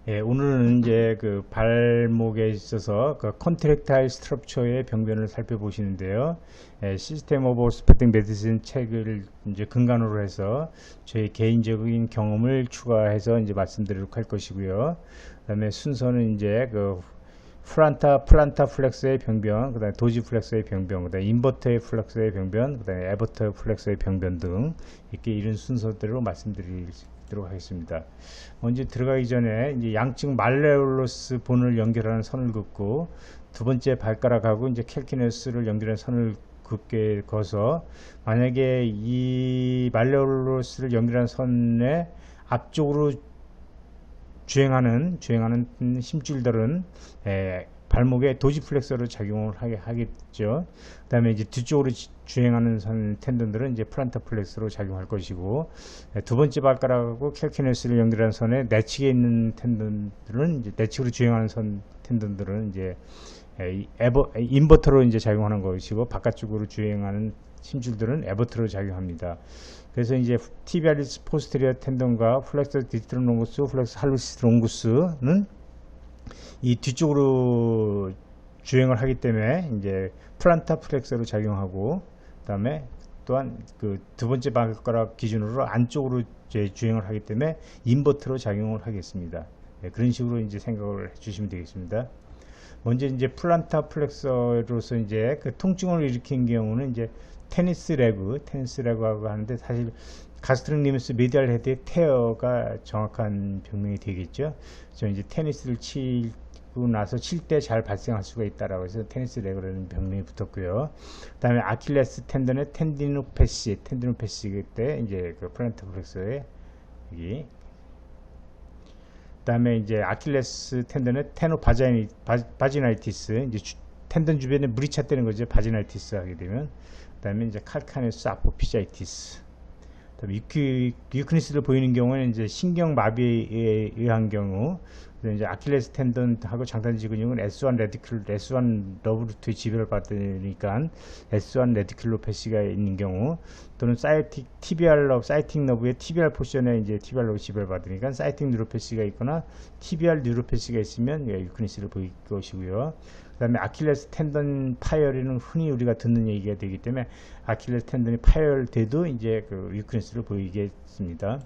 예, 오늘은 이제 그 발목에 있어서 그 컨트랙타일 스트럭처의 병변을 살펴보시는데요. 예, 시스템 오브 오스페딩 메디슨 책을 이제 근간으로 해서 저희 개인적인 경험을 추가해서 이제 말씀드리도록 할 것이고요. 그다음에 순서는 이제 그 플란타 플렉스의 병변, 그다음에 도지 플렉스의 병변, 그다음에 인버터의 플렉스의 병변, 그다음에 에버터 플렉스의 병변 등 이렇게 이런 순서대로 말씀드리도록 하겠습니다. 먼저 들어가기 전에 이제 양측 말레올로스 본을 연결하는 선을 긋고 두 번째 발가락하고 이제 캘키네스를 연결하는 선을 긋게 거서 만약에 이 말레올로스를 연결하는 선의 앞쪽으로 주행하는 힘줄들은 발목에 도지플렉서로 작용을 하겠죠. 그 다음에 이제 뒤쪽으로 주행하는 텐던들은 이제 플란타 플렉스로 작용할 것이고, 두 번째 발가락하고 캘키네스를 연결하는 선에 내측에 있는 텐던들은 이제 내측으로 주행하는 텐던들은 이제 인버터로 이제 작용하는 것이고, 바깥쪽으로 주행하는 힘줄들은 에버터로 작용합니다. 그래서 이제 티비아리스 포스테리어 텐던과 플렉서 디스트로롱구스, 플렉서 할루시스 롱구스는 이 뒤쪽으로 주행을 하기 때문에 이제 플란타 플렉서로 작용하고, 그다음에 또한 그 두 번째 발가락 기준으로 안쪽으로 주행을 하기 때문에 인버터로 작용을 하겠습니다. 네, 그런 식으로 이제 생각을 해주시면 되겠습니다. 먼저 이제 플란타 플렉서로서 이제 그 통증을 일으킨 경우는 이제 테니스 레그라고 하는데, 사실 가스트릭니무스 메디알 헤드의 테어가 정확한 병명이 되겠죠. 저 이제 테니스를 치고 나서 칠 때 잘 발생할 수가 있다라고 해서 테니스 레그라는 병명이 붙었고요. 그다음에 아킬레스 텐던의 텐디노패시 때 이제 그 플란타 플렉서의 여기, 그다음에 이제 아킬레스 텐던의 바지나이티스, 이제 텐던 주변에 물이 찼다는 거죠. 바지나이티스 하게 되면. 그다음에 이제 칼카네스 아포피자이티스. 그다음에 유크니스를 보이는 경우는 이제 신경 마비에 의한 경우, 이제 아킬레스 텐던하고 장단지 근육은 S1 러브루트의 지배를 받으니까 S1 레디큘로패시가 있는 경우, 또는 사이틱 너브의 티비알 포션에 이제 티비알 러브 지배를 받으니까 사이틱 뉴로패시가 있거나 티비알 뉴로패시가 있으면 유크니스를 보일 것이고요. 그 다음에 아킬레스 텐던 파열에는 흔히 우리가 듣는 얘기가 되기 때문에 아킬레스 텐던이 파열돼도 이제 그 유크니스를 보이겠습니다.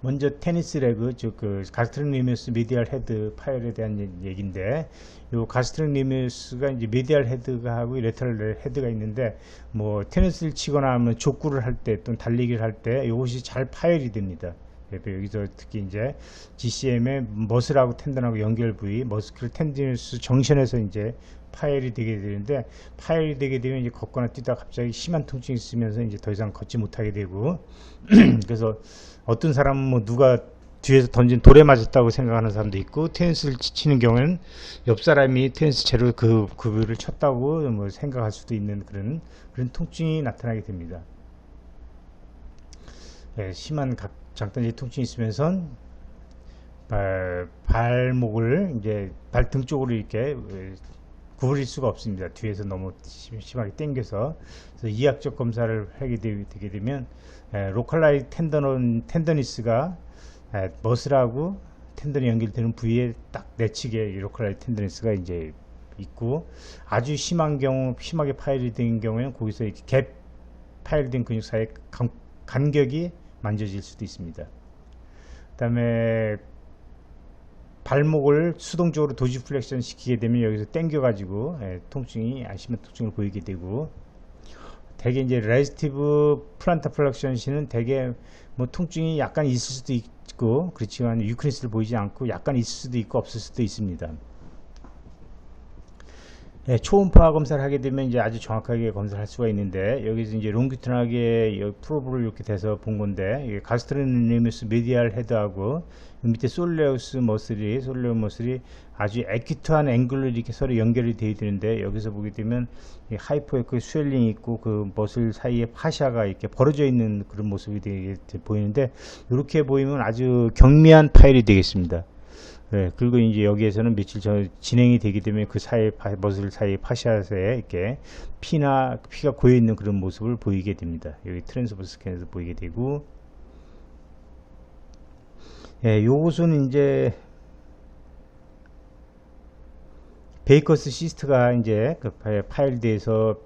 먼저 테니스 레그, 즉 그 가스트릭니미우스 미디얼 헤드 파열에 대한 얘기인데, 요 가스트릭니미우스가 이제 미디얼 헤드가 하고 레터럴 헤드가 있는데, 뭐 테니스를 치거나 하면 족구를 할 때 또는 달리기를 할 때 이것이 잘 파열이 됩니다. 여기서 특히 이제 GCM의 머슬하고 텐던하고 연결 부위, 머스큘 텐디누스 정션에서 이제 파열이 되게 되는데, 파열이 되게 되면 이제 걷거나 뛰다가 갑자기 심한 통증이 있으면서 이제 더 이상 걷지 못하게 되고 그래서 어떤 사람은 뭐 누가 뒤에서 던진 돌에 맞았다고 생각하는 사람도 있고, 테니스를 치는 경우에는 옆 사람이 테니스 채로 그 부위를 쳤다고 뭐 생각할 수도 있는 그런 통증이 나타나게 됩니다. 심한 장단지 통증이 있으면서 발목을 이제 발등 쪽으로 이렇게 구부릴 수가 없습니다. 뒤에서 너무 심하게 당겨서. 그래서 이학적 검사를 하게 되게 되면 로컬라이 텐더니스가 머슬하고 텐던이 연결되는 부위에 딱 내측에 로컬라이 텐더니스가 이제 있고, 아주 심하게 파열이 된 경우에는 거기서 이렇게 갭 파열된 근육 사이에 간격이 만져질 수도 있습니다. 그 다음에 발목을 수동적으로 도지플렉션 시키게 되면 여기서 당겨가지고 심한 통증을 보이게 되고, 대개 이제 레지스티브 플란타 플렉션 시는 대개 뭐 통증이 약간 있을 수도 있고, 그렇지만 유크니스를 보이지 않고 약간 있을 수도 있고 없을 수도 있습니다. 초음파 검사를 하게 되면 이제 아주 정확하게 검사를 할 수가 있는데, 여기서 이제 롱기튼하게 프로브를 이렇게 돼서 본 건데, 가스트릭니미우스 미디알 헤드하고 밑에 솔레우스 머슬이 아주 에큐트한 앵글로 이렇게 서로 연결이 되어 있는데, 여기서 보게 되면 하이퍼에크 스웰링이 있고 그 머슬 사이에 파샤가 이렇게 벌어져 있는 그런 모습이 보이는데, 이렇게 보이면 아주 경미한 파열이 되겠습니다. 그리고 이제 여기에서는 며칠 전 진행이 되기 때문에 그 사이 머슬 사이 파샤에 이렇게 피가 고여 있는 그런 모습을 보이게 됩니다. 여기 트랜스버스 스캔에서 보이게 되고, 예, 요것은 이제 베이커스 시스트가 이제 그 파일드에서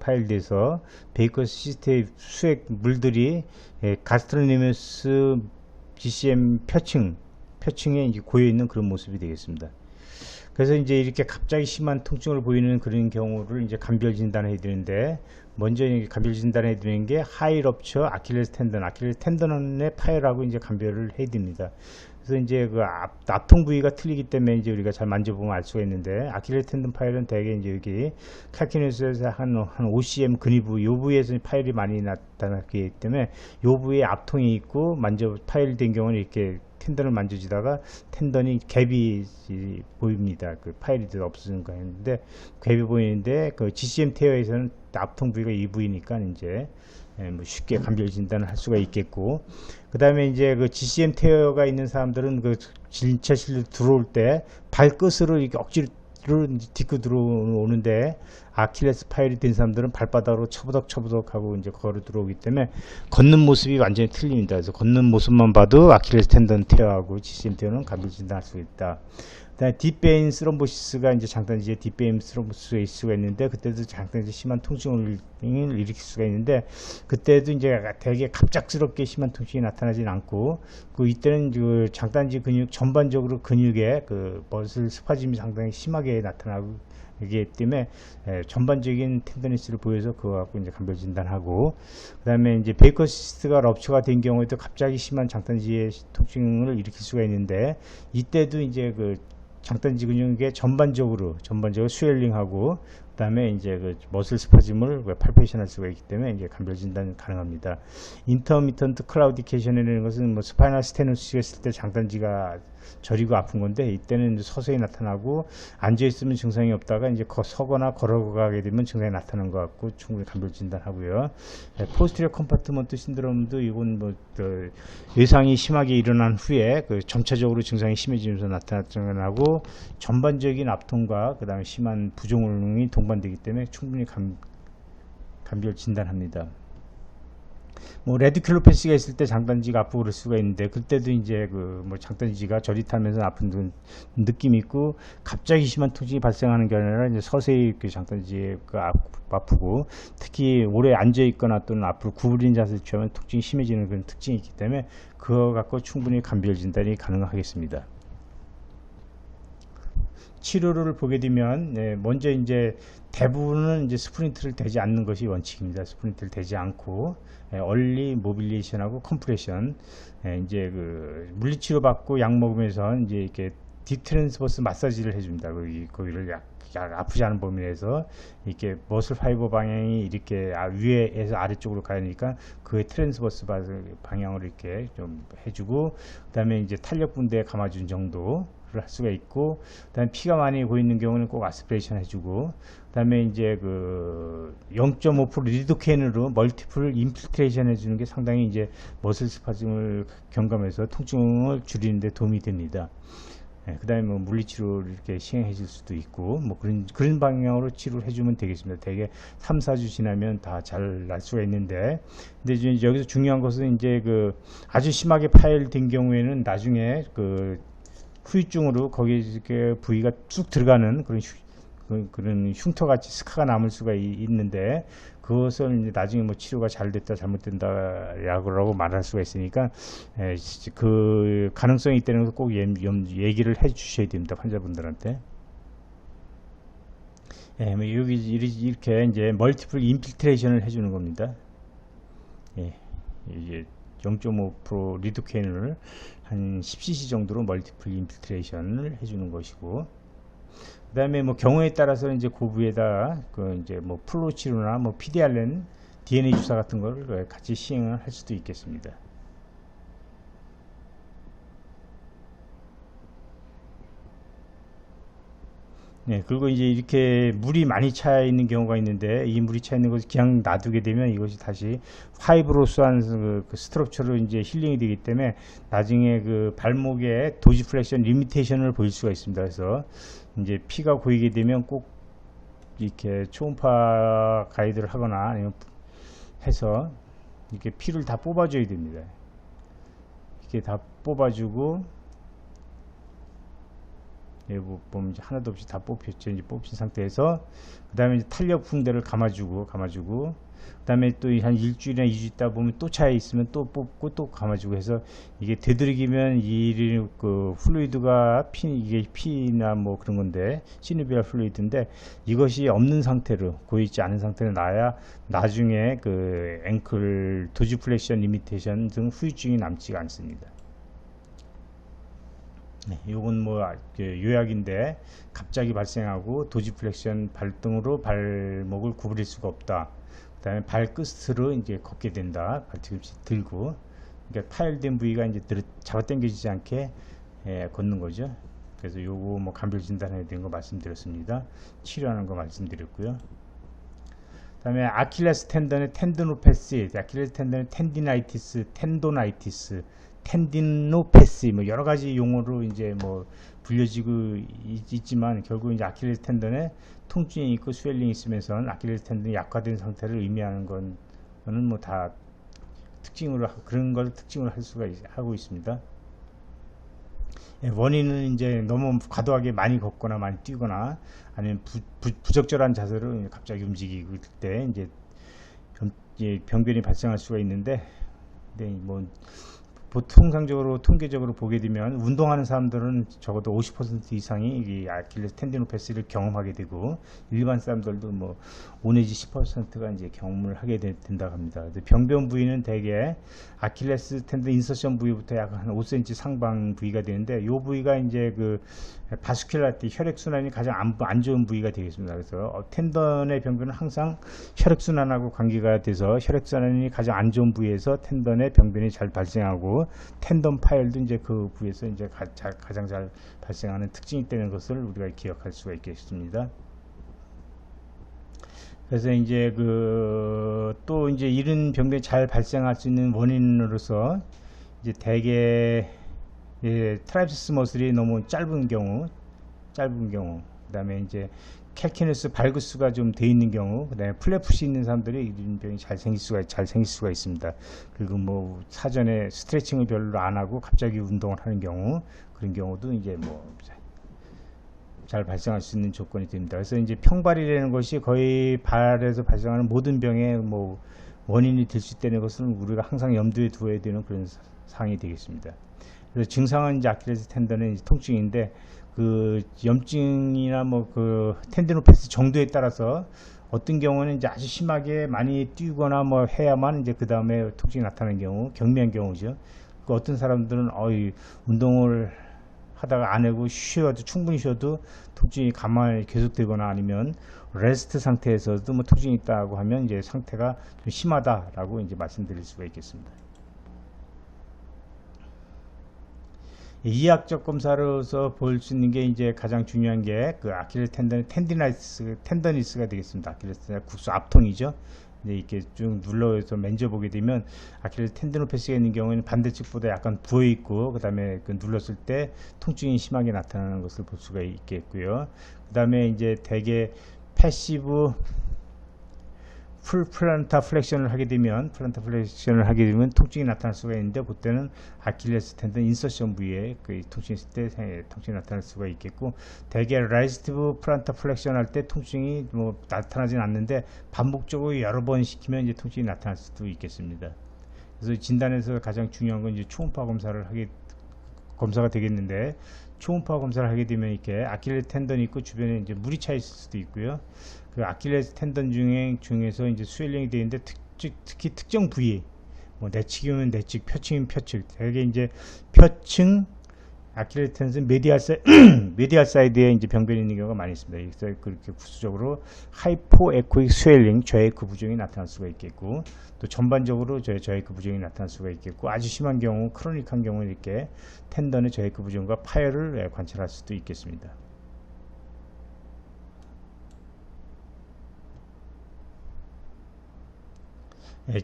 베이커스 시스트의 수액 물들이 가스트로니머스 GCM 표층에 이제 고여 있는 그런 모습이 되겠습니다. 그래서 이제 이렇게 갑자기 심한 통증을 보이는 그런 경우를 이제 감별 진단을 해드리는데, 먼저 감별 진단을 해드리는 게 하이 럽처 아킬레스 텐던의 파열하고 이제 감별을 해드립니다. 그래서 이제 그 앞통 부위가 틀리기 때문에 이제 우리가 잘 만져보면 알 수가 있는데, 아킬레스 텐던 파열은 대개 이제 여기 칼키뉴스에서 한 5cm 근위부, 요 부위에서 파열이 많이 나타나기 때문에 요 부위에 앞통이 있고 파열된 경우는 이렇게 텐던을 만져지다가 텐던이 갭이 보입니다. 그 파열이 없어지는 거 했는데 갭이 보이는데, 그 GCM 테어에서는 앞통 부위가 이 부위니까 이제 뭐 쉽게 감별 진단을 할 수가 있겠고, 그 다음에 이제 그 GCM 테어가 있는 사람들은 그 진차실로 들어올 때 발끝으로 이렇게 억지로 딛고 들어오는데, 아킬레스 파열이 된 사람들은 발바닥으로 처부덕처부덕 하고 이제 걸어 들어오기 때문에 걷는 모습이 완전히 틀립니다. 그래서 걷는 모습만 봐도 아킬레스 텐던 테어하고 GCM 테어는 감별 진단할 수 있다. 그다음에 딥베인 스럼보시스가 이제 장단지에 딥베인 스럼보시스가 있을 수가 있는데, 그때도 장단지 심한 통증을 일으킬 수가 있는데, 그때도 이제 되게 갑작스럽게 심한 통증이 나타나진 않고, 이때는 그 장단지 근육 전반적으로 근육에 그 머슬 스파즘이 상당히 심하게 나타나고 이기 때문에 전반적인 텐더니스를 보여서 그거 갖고 이제 감별 진단하고, 그 다음에 이제 베이커시스트가 럽처가 된 경우에도 갑자기 심한 장단지의 통증을 일으킬 수가 있는데, 이때도 이제 그 장단지 근육에 전반적으로 스웰링하고, 그 다음에 이제 그 머슬 스파즘을 팔페이션 할 수가 있기 때문에 이제 감별 진단 가능합니다. 인터미턴트 클라우디케이션이라는 것은 뭐 스파이널 스테노시스가 있을 때 장단지가 저리고 아픈 건데, 이때는 이제 서서히 나타나고 앉아 있으면 증상이 없다가 이제 서거나 걸어가게 되면 증상이 나타나는 것 같고 충분히 감별 진단하고요. 포스티리어 컴파트먼트 신드롬도 이건 뭐 외상이 심하게 일어난 후에 그 점차적으로 증상이 심해지면서 나타나고, 전반적인 압통과 그 다음에 심한 부종이 동반되기 때문에 충분히 감별 진단합니다. 뭐 레디큘러 패시가 있을 때 장단지가 아프고 그럴 수가 있는데, 그때도 이제 그 뭐 장단지가 저릿하면서 아픈 느낌이 있고, 갑자기 심한 통증이 발생하는 게 아니라 이제 서서히 그 장단지가 아프고, 특히 오래 앉아 있거나 또는 앞으로 구부린 자세를 취하면 통증이 심해지는 그런 특징이 있기 때문에 그거 갖고 충분히 감별 진단이 가능하겠습니다. 치료를 보게 되면 먼저 이제 대부분은 이제 스프린트를 대지 않는 것이 원칙입니다. 스프린트를 대지 않고 얼리 모빌리션하고 컴프레션, 이제 그 물리치료 받고 약 먹으면서 이제 이렇게 딥트랜스버스 마사지를 해줍니다. 거기를 약 아프지 않은 범위 내에서 이렇게 머슬 파이버 방향이 이렇게 위에서 아래쪽으로 가야 되니까 그 트랜스버스 방향으로 이렇게 좀 해주고, 그 다음에 이제 탄력 분대에 감아준 정도 할 수가 있고, 그다음에 피가 많이 고이는 경우는 꼭 아스피레이션 해주고, 그다음에 이제 그 0.5% 리도케인으로 멀티플 인필트레이션 해주는 게 상당히 이제 머슬 스파즘을 경감해서 통증을 줄이는 데 도움이 됩니다. 그다음에 뭐 물리치료를 이렇게 시행해 줄 수도 있고, 뭐 그런 방향으로 치료를 해주면 되겠습니다. 대개 3, 4주 지나면 다 잘 날 수가 있는데, 근데 이제 여기서 중요한 것은 이제 그 아주 심하게 파열된 경우에는 나중에 그 후유증으로 거기에 이렇게 부위가 쭉 들어가는 그런 흉터같이 스카가 남을 수가 있는데, 그것을 이제 나중에 뭐 치료가 잘 됐다 잘못된다라고 말할 수가 있으니까 그 가능성이 있다는 것을 꼭 얘기를 해 주셔야 됩니다, 환자분들한테. 뭐 여기 이렇게 이제 멀티플 인필트레이션을 해주는 겁니다. 이게 0.5% 리도케인을 한 10cc 정도로 멀티플 인필트레이션을 해주는 것이고, 그 다음에 뭐 경우에 따라서 이제 고부에다 그 이제 뭐 플로 치료나 뭐 PDRN, DNA 주사 같은 걸 같이 시행을 할 수도 있겠습니다. 그리고 이제 이렇게 물이 많이 차 있는 경우가 있는데, 이 물이 차 있는 것을 그냥 놔두게 되면 이것이 다시 파이브로스한 그 스트럭처로 이제 힐링이 되기 때문에 나중에 그 발목에 도지플렉션 리미테이션을 보일 수가 있습니다. 그래서 이제 피가 고이게 되면 꼭 이렇게 초음파 가이드를 하거나 아니면 해서 이렇게 피를 다 뽑아줘야 됩니다. 이렇게 다 뽑아주고, 보면 이제 하나도 없이 다 뽑혔죠. 이제 뽑힌 상태에서 그 다음에 이제 탄력 붕대를 감아주고 그 다음에 또 한 일주일이나 2주 있다 보면 또 차에 있으면 또 뽑고 또 감아주고 해서 이게 되도록이면 그 플루이드가 이게 피나 뭐 그런 건데 시누비얼 플루이드인데 이것이 없는 상태로 고여 있지 않은 상태로 나야 나중에 그 앵클 도지플렉션 리미테이션 등 후유증이 남지가 않습니다. 네, 요건 뭐 요약인데 갑자기 발생하고 도지플렉션 발등으로 발목을 구부릴 수가 없다. 그 다음에 발끝으로 이제 걷게 된다. 발뒤꿈치 들고 그러니까 파열된 부위가 이제 잡아당겨지지 않게 걷는 거죠. 그래서 요거 뭐 감별 진단해야 되는 거 말씀드렸습니다. 치료하는 거 말씀드렸고요. 그 다음에 아킬레스 텐던의 텐드노패시, 아킬레스 텐던의 텐디나이티스, 텐디노패시 뭐 여러 가지 용어로 이제 뭐 불려지고 있지만 결국 이제 아킬레스 텐던에 통증이 있고 스웰링이 있으면서 아킬레스 텐던이 약화된 상태를 의미하는 거는 뭐 다 특징으로 그런 걸 특징으로 할 수가 하고 있습니다. 원인은 이제 너무 과도하게 많이 걷거나 많이 뛰거나 아니면 부적절한 자세로 갑자기 움직일 때 이제 병변이 발생할 수가 있는데, 뭐 통상적으로 통계적으로 보게 되면 운동하는 사람들은 적어도 50% 이상이 이 아킬레스 텐디노패시를 경험하게 되고 일반 사람들도 뭐 5 내지 10%가 이제 경험을 하게 된다고 합니다. 병변 부위는 대개 아킬레스 텐던 인서션 부위부터 약 한 5cm 상방 부위가 되는데 이 부위가 이제 그 바스큘라티 혈액순환이 가장 안 좋은 부위가 되겠습니다. 그래서 텐던의 병변은 항상 혈액순환하고 관계가 돼서 혈액순환이 가장 안 좋은 부위에서 텐던의 병변이 잘 발생하고 텐던 파열도 이제 그 부위에서 이제 가장 잘 발생하는 특징이 있다는 것을 우리가 기억할 수가 있겠습니다. 그래서 이제 또 이제 이런 병변이 잘 발생할 수 있는 원인으로서 이제 대개 트라이셉스 머슬이 너무 짧은 경우, 그 다음에 이제 캘키너스 발구스가 좀 돼 있는 경우, 그 다음에 플래프시 있는 사람들이 이런 병이 잘 생길 수가 있습니다. 그리고 뭐 사전에 스트레칭을 별로 안 하고 갑자기 운동을 하는 경우, 그런 경우도 이제 뭐 잘 발생할 수 있는 조건이 됩니다. 그래서 이제 평발이라는 것이 거의 발에서 발생하는 모든 병의 뭐 원인이 될 수 있다는 것을 우리가 항상 염두에 두어야 되는 그런 사항이 되겠습니다. 그래서 증상은 이제 아킬레스 텐던의 통증인데 그 염증이나 뭐 그 텐디노패시 정도에 따라서 어떤 경우는 이제 아주 심하게 많이 뛰거나 뭐 해야만 이제 그 다음에 통증이 나타나는 경우, 경미한 경우죠. 그 어떤 사람들은 운동을 하다가 안 하고 충분히 쉬어도 통증이 가만히 계속되거나 아니면 레스트 상태에서도 뭐 통증이 있다고 하면 이제 상태가 좀 심하다라고 이제 말씀드릴 수가 있겠습니다. 이학적 검사로서 볼 수 있는 게 이제 가장 중요한 게 그 아킬레스 텐더니스가 되겠습니다. 아킬레스 국수 앞통이죠. 이렇게 쭉 눌러서 만져보게 되면 아킬레스 텐디노패시가 있는 경우에는 반대측보다 약간 부어 있고 그 다음에 눌렀을 때 통증이 심하게 나타나는 것을 볼 수가 있겠고요. 그 다음에 이제 대개 패시브 플란타 플렉션을 하게 되면 통증이 나타날 수가 있는데 그때는 아킬레스 텐던 인서션 부위에 그 통증이 있을 때 통증이 나타날 수가 있겠고, 대개 레지스티브 플란타 플렉션 할 때 통증이 뭐 나타나진 않는데 반복적으로 여러 번 시키면 이제 통증이 나타날 수도 있겠습니다. 그래서 진단에서 가장 중요한 건 이제 초음파 검사가 되겠는데, 초음파 검사를 하게 되면 이렇게 아킬레스 텐던이 있고 주변에 이제 물이 차 있을 수도 있고요. 그 아킬레스 텐던 중에서 이제 스웰링이 되어 있는데 특히 특정 부위, 뭐 내측이면 내측, 표층이면 표측, 대개 이제 표층 아킬레스 텐던 메디알 사이드에 이제 병변이 있는 경우가 많이 있습니다. 그래서 그렇게 구수적으로 하이포에코익 스웰링, 저에크 부종이 나타날 수가 있겠고, 또 전반적으로 저에크 부종이 나타날 수가 있겠고, 아주 심한 경우, 크로닉한 경우 이렇게 텐던의 저에크 부종과 파열을 관찰할 수도 있겠습니다.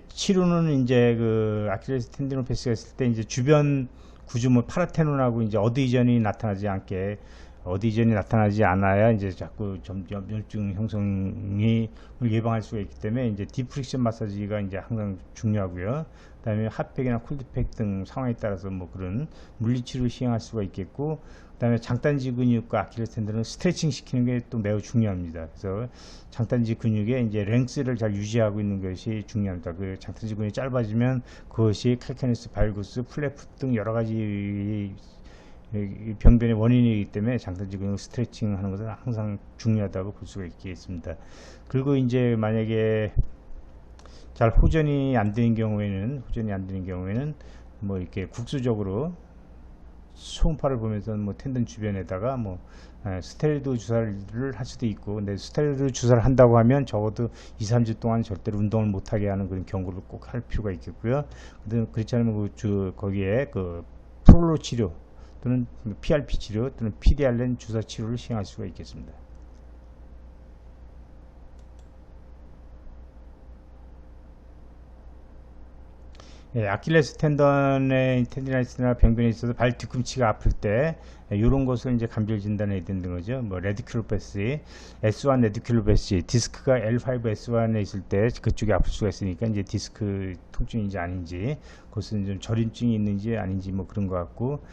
치료는 이제 그 아킬레스 텐디노패시가 있을 때 이제 주변 구조물 파라테논하고 이제 어드이전이 나타나지 않게 어디전이 나타나지 않아야 이제 자꾸 염증 형성이 예방할 수가 있기 때문에 이제 디프렉션 마사지가 이제 항상 중요하고요. 그다음에 핫팩이나 쿨드팩 등 상황에 따라서 뭐 그런 물리치료 시행할 수가 있겠고, 그다음에 장단지 근육과 아킬레스 텐던을 스트레칭 시키는 게 또 매우 중요합니다. 그래서 장단지 근육의 이제 랭스를 잘 유지하고 있는 것이 중요합니다. 그 장단지 근육이 짧아지면 그것이 칼카니스 발구스, 플래프 등 여러 가지 병변의 원인이기 때문에 장단지 근육 스트레칭 하는 것은 항상 중요하다고 볼 수가 있겠습니다. 그리고 이제 만약에 잘 호전이 안 되는 경우에는 뭐 이렇게 국수적으로 초음파를 보면서 뭐 텐던 주변에다가 뭐 스테로이드 주사를 할 수도 있고, 근데 스테로이드 주사를 한다고 하면 적어도 2-3주 동안 절대로 운동을 못하게 하는 그런 경고를 꼭 할 필요가 있겠고요. 그렇지 않으면 거기에 그 프롤로 치료 또는 PRP 치료 또는 PDRN 주사 치료를 시행할 수가 있겠습니다. 예, 아킬레스 텐디나이티스나 병변에 있어서 발 뒤꿈치가 아플 때 이런 것을 이제 감별 진단해야 되는 거죠. 뭐 레디큘로패시, S1 레디큘로패시, 디스크가 L5S1에 있을 때 그쪽이 아플 수가 있으니까 이제 디스크 통증인지 아닌지, 그것은 좀 저림증이 있는지 아닌지 뭐 그런 것 같고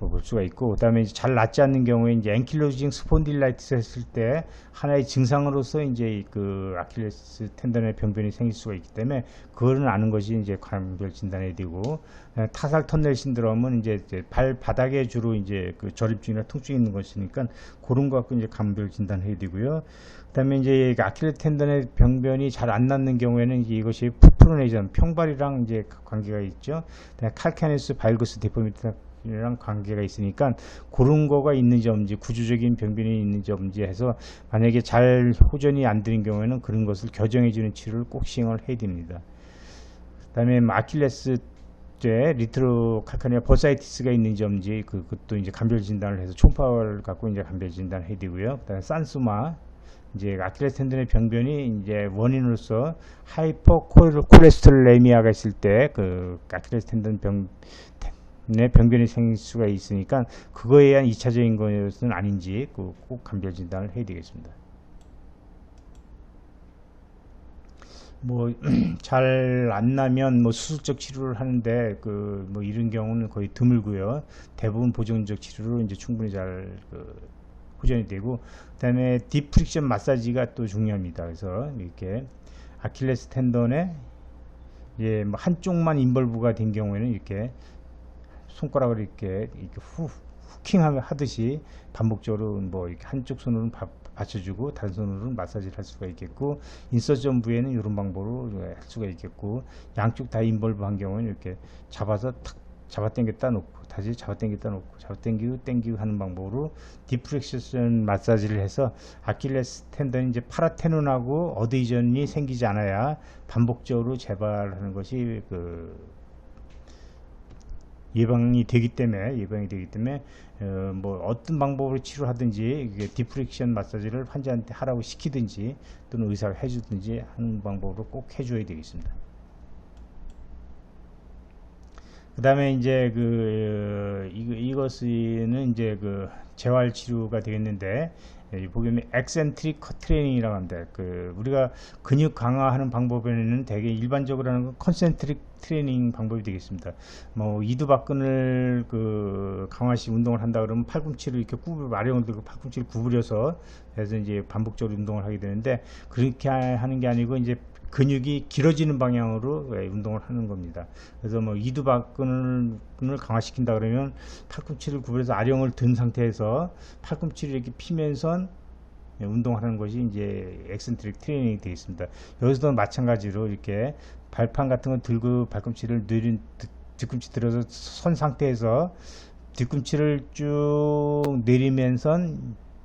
볼 수가 있고, 그 다음에 잘 낫지 않는 경우에 이제 앵킬로징 스폰딜라이티스 했을 때 하나의 증상으로서 이제 그 아킬레스 텐던의 병변이 생길 수가 있기 때문에 그거는 아는 것이 이제 감별 진단해야 되고, 타살 터널 신드롬은 이제 발 바닥에 주로 이제 그 저림증이나 통증이 있는 것이니까 그런 거 갖고 이제 감별 진단해야 되고요. 그다음에 이제 아킬레스 텐던의 병변이 잘 안 낫는 경우에는 이제 이것이 프로네이션 평발이랑 이제 관계가 있죠. 칼카니스 발구스 데포미티 이랑 관계가 있으니까 그런 거가 있는지 없는지, 구조적인 병변이 있는지 없는지 해서 만약에 잘 호전이 안 되는 경우에는 그런 것을 교정해 주는 치료를 꼭 시행을 해야 됩니다. 그 다음에 아킬레스 때 리트로 칼카니아 버사이티스가 있는지 없는지 그것도 이제 감별 진단을 해서 초음파를 갖고 이제 감별 진단을 해야 되고요. 그 다음에 산수마, 이제 아킬레스 텐던의 병변이 이제 원인으로서 하이퍼콜레스테롤레미아가 있을 때 그 아킬레스 텐던 병변이 생길 수가 있으니까 그거에 의한 2차적인 것은 아닌지 꼭 감별 진단을 해야 되겠습니다. 뭐 잘 안 나면 뭐 수술적 치료를 하는데 그 뭐 이런 경우는 거의 드물고요. 대부분 보존적 치료로 이제 충분히 잘 호전이 되고, 그다음에 딥프릭션 마사지가 또 중요합니다. 그래서 이렇게 아킬레스 텐던에 뭐 한쪽만 인벌브가 된 경우에는 이렇게 손가락을 이렇게 후킹 하듯이 반복적으로 뭐 이렇게 한쪽 손으로는 받쳐주고 다른 손으로는 마사지를 할 수가 있겠고, 인서전 부위에는 이런 방법으로 할 수가 있겠고, 양쪽 다 인벌브 한 경우는 이렇게 잡아서 탁 잡아당겼다 놓고 다시 잡아당겼다 놓고 잡아당기고 당기고 하는 방법으로 디프렉션 마사지를 해서 아킬레스 텐던이 이제 파라테논하고 어드이전이 생기지 않아야 반복적으로 재발하는 것이 예방이 되기 때문에 뭐 어떤 방법으로 치료하든지 이게 디프렉션 마사지를 환자한테 하라고 시키든지 또는 의사가 해주든지 하는 방법으로 꼭 해줘야 되겠습니다. 그 다음에 이제 이것은 이제 재활 치료가 되겠는데, 보면 엑센트릭 트레이닝이라고 합니다. 우리가 근육 강화하는 방법에는 되게 일반적으로 하는 건 컨센트릭 트레이닝 방법이 되겠습니다. 뭐 이두박근을 강화시 운동을 한다 그러면 팔꿈치를 이렇게 아령을 들고 팔꿈치를 구부려서 해서 이제 반복적으로 운동을 하게 되는데, 그렇게 하는 게 아니고 이제 근육이 길어지는 방향으로 운동을 하는 겁니다. 그래서 뭐 이두박근을 강화시킨다 그러면 팔꿈치를 구부려서 아령을 든 상태에서 팔꿈치를 이렇게 피면서 운동하는 것이 이제 엑센트릭 트레이닝이 되겠습니다. 여기서도 마찬가지로 이렇게 발판 같은 거 들고 발꿈치를 뒤꿈치 들어서 선 상태에서 뒤꿈치를 쭉 내리면서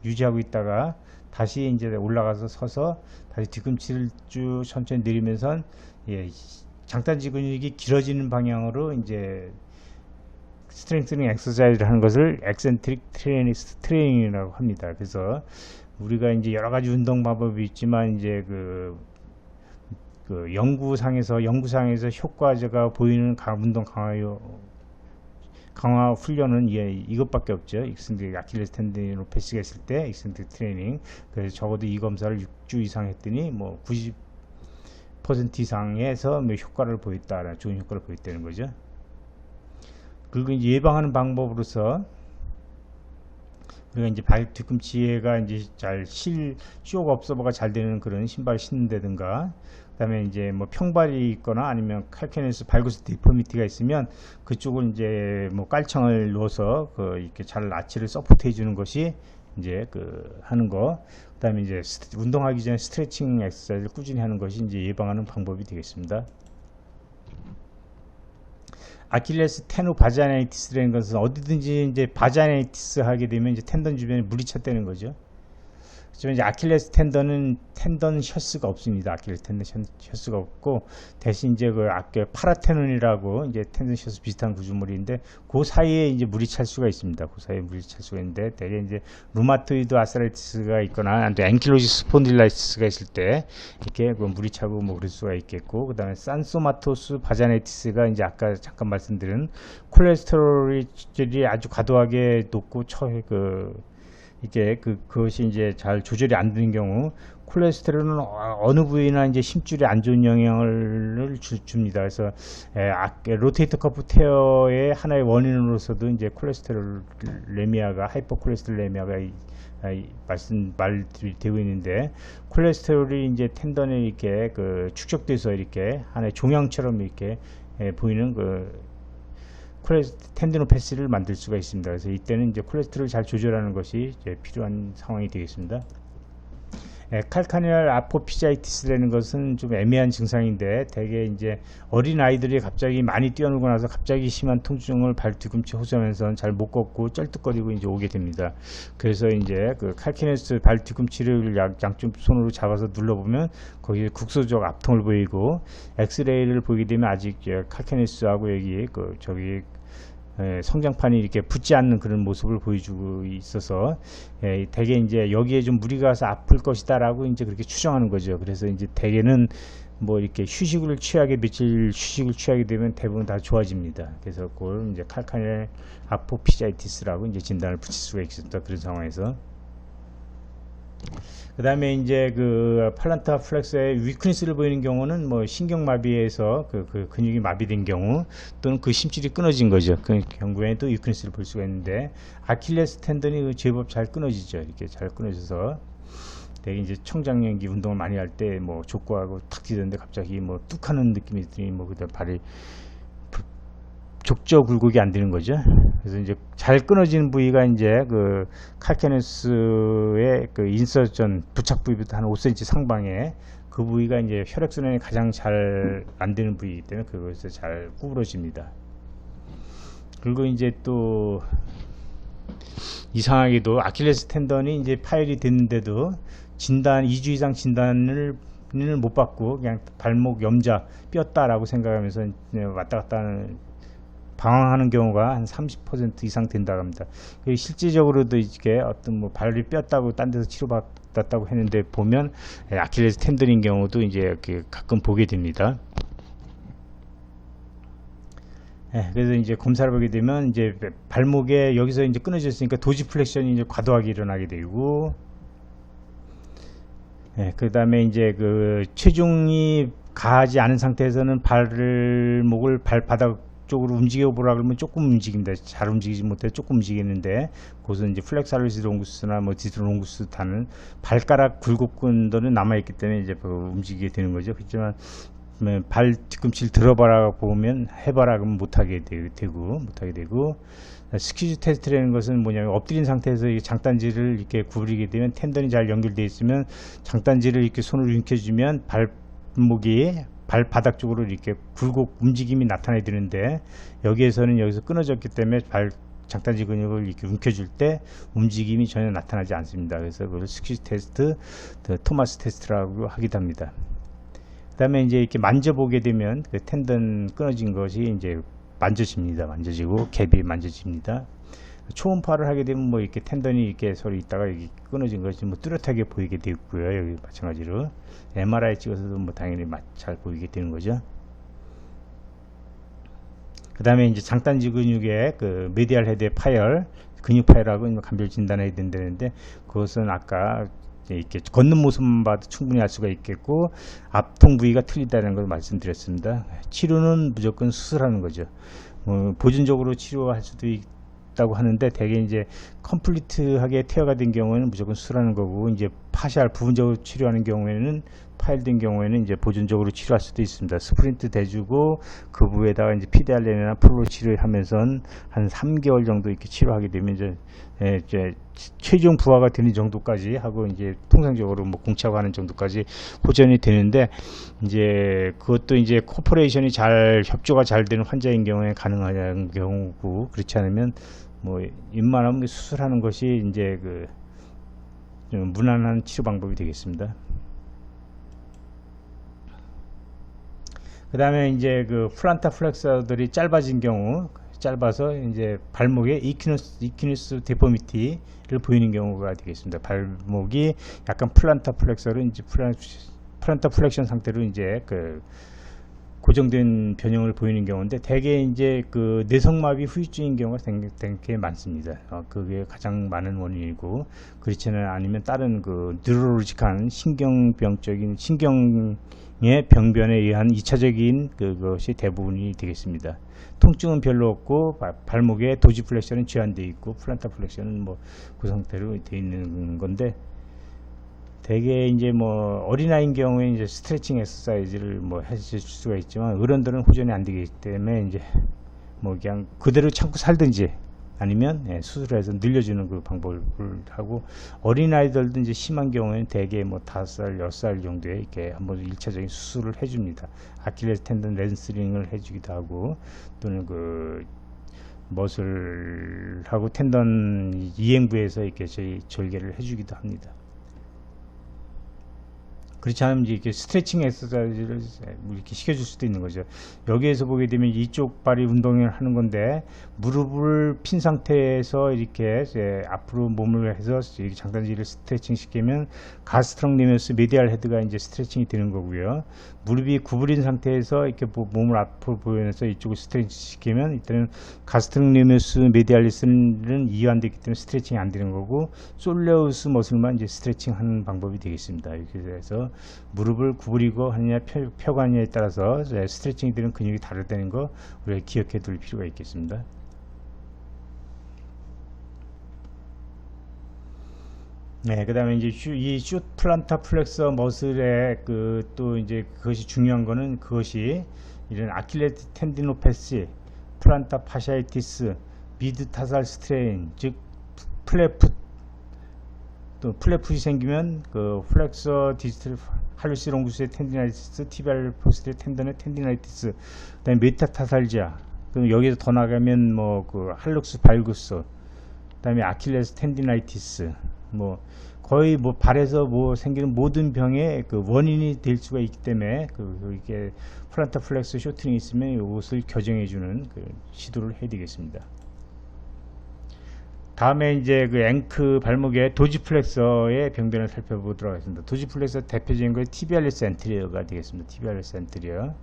유지하고 있다가 다시 이제 올라가서 서서 다시 뒤꿈치를 쭉 천천히 내리면서 장단지 근육이 길어지는 방향으로 이제 스트렝스닝 엑서사이즈를 하는 것을 엑센트릭 트레이닝이라고 합니다. 그래서 우리가 이제 여러 가지 운동 방법이 있지만 이제 연구상에서 효과가 보이는 운동 강화 훈련은 이것밖에 없죠. 익스텐드 아킬레스 텐디노패시가 있을 때 익스텐드 트레이닝. 그래서 적어도 이 검사를 6주 이상 했더니 뭐 90% 이상에서 뭐 효과를 보였다, 좋은 효과를 보였다는 거죠. 그리고 이제 예방하는 방법으로서 우리가 이제 발 뒤꿈치가 이제 잘 쇼가 없어가 잘 되는 그런 신발을 신는다든가, 그다음에 이제 뭐 평발이 있거나 아니면 칼케네스 발구스 디포미티가 있으면 그쪽을 이제 뭐 깔창을 넣어서 이렇게 잘 아치를 서포트해 주는 것이 이제 하는 거. 그다음에 이제 운동하기 전에 스트레칭 엑서사이즈를 꾸준히 하는 것이 이제 예방하는 방법이 되겠습니다. 아킬레스 테노 바자나이티스라는 것은 어디든지 이제 바자나이티스 하게 되면 이제 텐던 주변에 물이 찼다는 거죠. 하지만 이제 아킬레스 텐던 셔스가 없습니다. 아킬레스 텐던 셔스가 없고, 대신 이제 파라테논이라고 이제 텐던 셔스 비슷한 구조물인데 그 사이에 이제 물이 찰 수가 있습니다. 그 사이에 물이 찰 수가 있는데, 대개 이제 루마토이드 아스라이티스가 있거나 앵킬로지스 스폰딜라이티스가 있을 때 이렇게 물이 차고 뭐 그럴 수가 있겠고, 그다음에 산소마토스 바자나이티스가 이제 아까 잠깐 말씀드린 콜레스테롤이 아주 과도하게 높고 이게 그것이 이제 잘 조절이 안 되는 경우, 콜레스테롤은 어느 부위나 이제 심줄에 안 좋은 영향을 줍니다. 그래서 로테이터 커프 테어의 하나의 원인으로서도 이제 콜레스테롤레미아가, 하이퍼콜레스테롤레미아가 말되고 있는데, 콜레스테롤이 이제 텐던에 이렇게 축적돼서 이렇게 하나의 종양처럼 이렇게 보이는 텐디노패시를 만들 수가 있습니다. 그래서 이때는 이제 콜레스테롤을 잘 조절하는 것이 이제 필요한 상황이 되겠습니다. 칼카니얼 아포피자이티스라는 것은 좀 애매한 증상인데, 대개 이제 어린 아이들이 갑자기 많이 뛰어놀고 나서 갑자기 심한 통증을 발 뒤꿈치 호소하면서 잘 못 걷고 쩔뚝거리고 이제 오게 됩니다. 그래서 이제 칼키네스 발 뒤꿈치를 양쪽 손으로 잡아서 눌러보면 거기에 국소적 압통을 보이고, 엑스레이를 보게 되면 아직 칼키네스하고 여기 성장판이 이렇게 붙지 않는 그런 모습을 보여주고 있어서, 대개 이제 여기에 좀 무리가 가서 아플 것이다라고 이제 그렇게 추정하는 거죠. 그래서 이제 대개는 뭐 이렇게 며칠 휴식을 취하게 되면 대부분 다 좋아집니다. 그래서 그걸 이제 칼카니얼 아포피자이티스라고 이제 진단을 붙일 수가 있었다, 그런 상황에서. 그 다음에 이제 팔란타 플렉스의 위크니스를 보이는 경우는 뭐 신경마비에서 근육이 마비된 경우, 또는 심줄이 끊어진 거죠. 그 경우에도 위크니스를 볼 수가 있는데, 아킬레스 텐던이 제법 잘 끊어지죠. 이렇게 잘 끊어져서 되게 이제 청장년기 운동을 많이 할 때 뭐 족구하고 탁 뛰던데 갑자기 뭐 뚝 하는 느낌이 있더니 뭐 그다음 발이 족저 굴곡이 안 되는 거죠. 그래서 이제 잘 끊어지는 부위가 이제 칼케네스의 인서전 부착 부위부터 한 5cm 상방에 그 부위가 이제 혈액순환이 가장 잘 안 되는 부위이기 때문에 그것에서 잘 구부러집니다. 그리고 이제 또 이상하게도 아킬레스 텐던이 이제 파열이 됐는데도 2주 이상 진단을 못 받고 그냥 발목 염좌 뼈다라고 생각하면서 왔다 갔다 하는, 방황하는 경우가 한 30% 이상 된다고 합니다. 실질적으로도 이게 어떤 뭐 발이 뼈다고 딴 데서 치료받았다고 했는데, 보면 아킬레스 텐던인 경우도 이제 이렇게 가끔 보게 됩니다. 그래서 이제 검사를 보게 되면 이제 발목에 여기서 이제 끊어졌으니까 도지플렉션이 이제 과도하게 일어나게 되고, 그 다음에 이제 체중이 가하지 않은 상태에서는 발목을 발바닥 쪽으로 움직여 보라 그러면 조금 움직입니다. 잘 움직이지 못해 조금 움직이는데, 그것은 이제 플렉사리스 롱구스나 뭐 디스 롱구스 다는 발가락 굴곡근들은 남아있기 때문에 이제 움직이게 되는 거죠. 그렇지만 발 뒤꿈치를 들어봐라 보면 해봐라 그러면 못하게 되고, 스퀴즈 테스트라는 것은 뭐냐면 엎드린 상태에서 장단지를 이렇게 구부리게 되면 텐던이 잘 연결되어 있으면 장단지를 이렇게 손으로 움켜주면 발목이 발바닥 쪽으로 이렇게 굴곡 움직임이 나타나야 되는데, 여기서 끊어졌기 때문에 장단지 근육을 이렇게 움켜줄 때 움직임이 전혀 나타나지 않습니다. 그래서 그걸 스퀴즈 테스트, 토마스 테스트라고 하기도 합니다. 그 다음에 이제 이렇게 만져보게 되면 텐던 끊어진 것이 이제 만져지고 갭이 만져집니다. 초음파를 하게 되면 뭐 이렇게 텐던이 이렇게 서로 있다가 이렇게 끊어진 것이 뭐 뚜렷하게 보이게 되고요. 여기 마찬가지로 MRI 찍어서도 뭐 당연히 잘 보이게 되는 거죠. 그 다음에 이제 장단지 근육의 그 메디알 헤드의 파열, 근육 파열하고 감별 진단해야 된다는데, 그것은 아까 이렇게 걷는 모습만 봐도 충분히 알 수가 있겠고, 압통 부위가 틀리다는 걸 말씀드렸습니다. 치료는 무조건 수술하는 거죠. 보존적으로 치료할 수도 있다고 하는데, 대개 이제 컴플리트하게 퇴화가 된 경우에는 무조건 수술하는 거고, 이제 파샬 부분적으로 치료하는 경우에는, 파열된 경우에는 이제 보존적으로 치료할 수도 있습니다. 스프린트 대주고 그 부에다가 이제 피데알렌이나 플로 치료하면서 한 3개월 정도 이렇게 치료하게 되면 이제 최종 부하가 되는 정도까지 하고, 이제 통상적으로 뭐 공차고 하는 정도까지 호전이 되는데, 이제 그것도 이제 코퍼레이션이 잘 협조가 잘 되는 환자인 경우에 가능한 경우고, 그렇지 않으면 뭐 웬만하면 수술하는 것이 이제 그 좀 무난한 치료 방법이 되겠습니다. 그 다음에 이제 그 플란타 플렉서들이 짧아진 경우, 짧아서 이제 발목에 이퀴누스 데포미티를 보이는 경우가 되겠습니다. 발목이 약간 플란타 플렉서로 이제 플란타 플렉션 상태로 이제 그 고정된 변형을 보이는 경우인데, 대개 이제 그 뇌성마비 후유증인 경우가 되게 많습니다. 그게 가장 많은 원인이고, 그렇지는 않으면 다른 그 뉴로로직한 신경병적인 신경의 병변에 의한 2차적인 그것이 대부분이 되겠습니다. 통증은 별로 없고, 발목에 도지 플렉션은 제한되어 있고, 플란타 플렉션은 뭐 그 상태로 되어 있는 건데, 대개 이제 뭐 어린아이인 경우에 이제 스트레칭 엑서사이즈를 뭐 해줄 수가 있지만, 어른들은 호전이 안 되기 때문에 이제 뭐 그냥 그대로 참고 살든지, 아니면 수술해서 늘려주는 그 방법을 하고, 어린아이들도 이제 심한 경우에는 대개 뭐 5살, 6살 정도에 이렇게 한번 1차적인 수술을 해줍니다. 아킬레스 텐던 렌슬링을 해주기도 하고, 또는 그 머슬하고 텐던 이행부에서 이렇게 절개를 해주기도 합니다. 그렇지 않으면 이렇게 스트레칭 엑서사이즈를 이렇게 시켜줄 수도 있는 거죠. 여기에서 보게 되면 이쪽 발이 운동을 하는 건데, 무릎을 핀 상태에서 이렇게 앞으로 몸을 해서 이렇게 장단지를 스트레칭 시키면 가스트럭니머스 메디알 헤드가 이제 스트레칭이 되는 거고요. 무릎이 구부린 상태에서 이렇게 몸을 앞으로 보여서 이쪽을 스트레칭 시키면, 이때는 가스트럭니머스 메디알리스는 이완되기 때문에 스트레칭이 안 되는 거고, 솔레우스 머슬만 이제 스트레칭 하는 방법이 되겠습니다. 이렇게 해서 무릎을 구부리고 하느냐 펴고 하느냐에 따라서 스트레칭이 되는 근육이 다르다는 거 우리가 기억해 둘 필요가 있겠습니다. 네, 그 다음에 이제 이 슛 플란타 플렉서 머슬의 그 또 이제 그것이 중요한 거는, 그것이 이런 아킬레스 텐디노패시, 플란타 파샤이티스, 미드 타살 스트레인, 즉 플레풋, 또 플랫풋이 생기면 그 플렉서 디지털 할루시 롱구스의 텐디나이티스, 티비알 포스트의 텐던의 텐디나이티스, 그다음에 메타타살지아, 그럼 여기서 더 나가면 뭐 그 할룩스 발구스, 그다음에 아킬레스 텐디나이티스, 뭐 거의 뭐 발에서 뭐 생기는 모든 병의 그 원인이 될 수가 있기 때문에, 이게 플란타 플렉스 쇼트링이 있으면 이것을 교정해주는 그 시도를 해야 되겠습니다. 다음에 이제 그 앵크 발목의 도지플렉서의 병변을 살펴보도록 하겠습니다. 도지플렉서 대표적인 거 티비알리스 엔테리어가 되겠습니다. 티비알리스 엔테리어.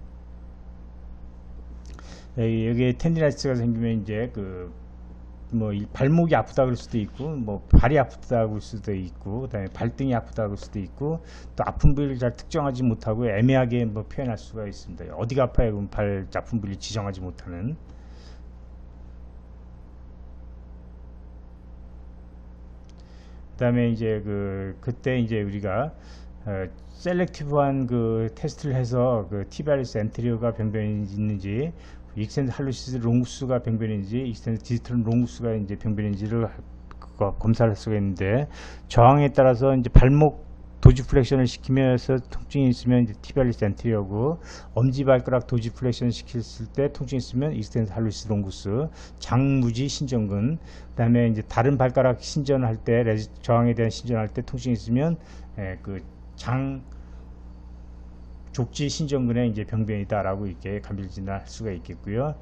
여기에 텐디나이티스가 생기면 이제 그 뭐 발목이 아프다 그럴 수도 있고, 뭐 발이 아프다 그럴 수도 있고, 그다음에 발등이 아프다 그럴 수도 있고, 또 아픈 부위를 잘 특정하지 못하고 애매하게 뭐 표현할 수가 있습니다. 어디가 아파요? 그럼 발 아픈 부위를 지정하지 못하는. 그 다음에 이제 그때 이제 우리가 셀렉티브한 그 테스트를 해서 그 티비알리스 엔테리어가 병변이 있는지, 익스텐드 할루시스 롱구스가 병변인지, 익스텐드 디지털 롱구스가 이제 병변인지를 검사할 수가 있는데, 저항에 따라서 이제 발목 도지플렉션을 시키면서 통증이 있으면 이제 티비알리스 엔테리어고, 엄지발가락 도지플렉션 시켰을 때 통증이 있으면 익스텐드 할루시스 롱구스, 장무지 신전근, 그 다음에 이제 다른 발가락 신전할 때, 저항에 대한 신전할 때 통증이 있으면 그 장 족지 신전근의 이제 병변이다라고 이렇게 감별 진단할 수가 있겠고요.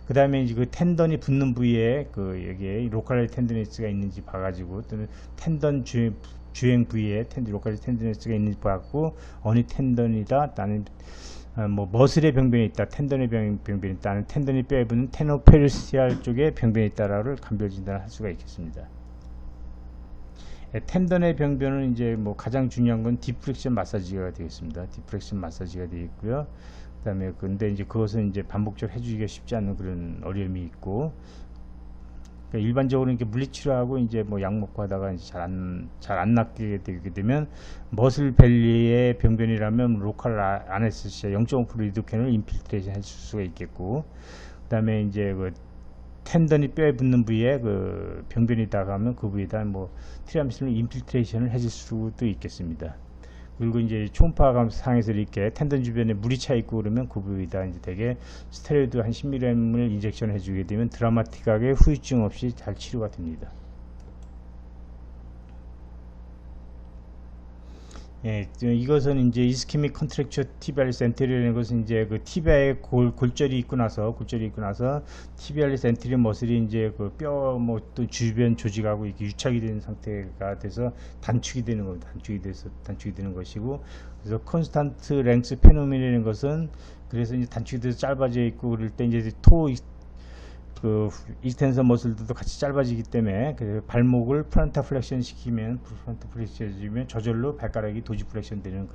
그 다음에 이제 그 텐던이 붙는 부위에 여기에 로컬 텐더니스가 있는지 봐가지고, 또는 텐던 주행 부위에 로컬 텐더니스가 있는지 봐갖고, 어느 텐던이다, 나는 뭐 머슬의 병변이 있다, 텐던의 병변이 있다, 아니면 텐던이 뼈에 붙는 테노페르시알 쪽에 병변이 있다라를 감별 진단을 할 수가 있겠습니다. 텐던의 병변은 이제 뭐 가장 중요한 건 디프렉션 마사지가 되겠습니다. 디프렉션 마사지가 되겠고요. 그다음에 근데 이제 그것은 이제 반복적으로 해주기가 쉽지 않은 그런 어려움이 있고, 그러니까 일반적으로 이렇게 물리치료하고 이제 뭐 약 먹고 하다가 이제 잘 안 낫게 되게 되면 머슬 벨리의 병변이라면 로컬 아네스시아 0.5% 리도캔을 인필트레이션 할 수가 있겠고, 그다음에 이제 그 텐던이 뼈에 붙는 부위에 그 병변이 있다가 하면 그 부위에다 뭐 트리암신을 인필트레이션을 해줄 수도 있겠습니다. 그리고 이제 초음파 상에서 이렇게 텐던 주변에 물이 차 있고 그러면 그 부위에다 이제 되게 스테로이드 한 10mg을 인젝션 해주게 되면 드라마틱하게 후유증 없이 잘 치료가 됩니다. 예, 이것은 이제 이스케믹 컨트랙처 티비알리스 엔테리어라는 것은 이제 그 티비아의 골절이 있고 나서 티비알리스 엔테리어 머슬이 이제 그 뼈 뭐 또 주변 조직하고 이렇게 유착이 되는 상태가 돼서 단축이 되는 겁니다. 단축이 되는 것이고, 그래서 컨스탄트 랭스 페노멘이라는 것은 그래서 이제 단축이 돼서 짧아져 있고 그럴 때 이제 그 익스텐션 머슬들도 같이 짧아지기 때문에 그 발목을 플란타 플렉션 시키면 저절로 발가락이 도지 플렉션 되는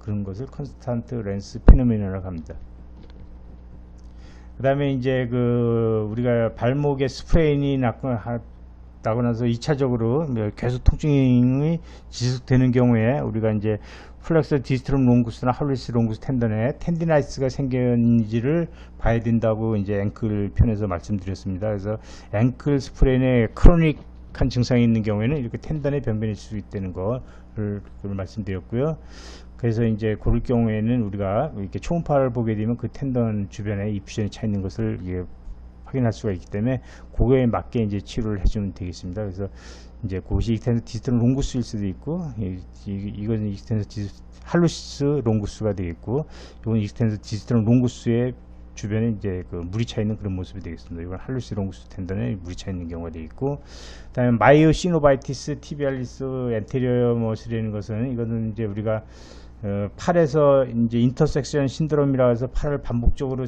그런 것을 컨스탄트 렌스 페노메나라고 합니다. 그 다음에 이제 그 우리가 발목에 스프레인이 나고 나서 2차적으로 계속 통증이 지속되는 경우에 우리가 이제 플렉서 디스트럼 롱구스나 할리스 롱구스 텐던에 텐디나이스가 생겼는지를 봐야 된다고 이제 앵클 편에서 말씀드렸습니다. 그래서 앵클 스프레인에 크로닉한 증상이 있는 경우에는 이렇게 텐던의 병변이 있을 수 있다는 거를 말씀드렸고요. 그래서 이제 그럴 경우에는 우리가 이렇게 초음파를 보게 되면 그 텐던 주변에 이퓨전이 차 있는 것을 확인할 수가 있기 때문에 그거에 맞게 이제 치료를 해주면 되겠습니다. 그래서 이제 그것이 익스텐서 디스트럼 롱구스일 수도 있고, 이건 익스텐서 할루시스 롱구스가 되겠고, 이건 익스텐서 디스트럼 롱구스의 주변에 이제 그 물이 차 있는 그런 모습이 되겠습니다. 이건 할루시스 롱구스 텐던에 물이 차 있는 경우가 되겠고, 그다음에 마이오시노바이티스 티비알리스 엔테리어 머슬이라는 것은 이거는 이제 우리가 팔에서 이제 인터섹션 신드롬이라 해서 팔을 반복적으로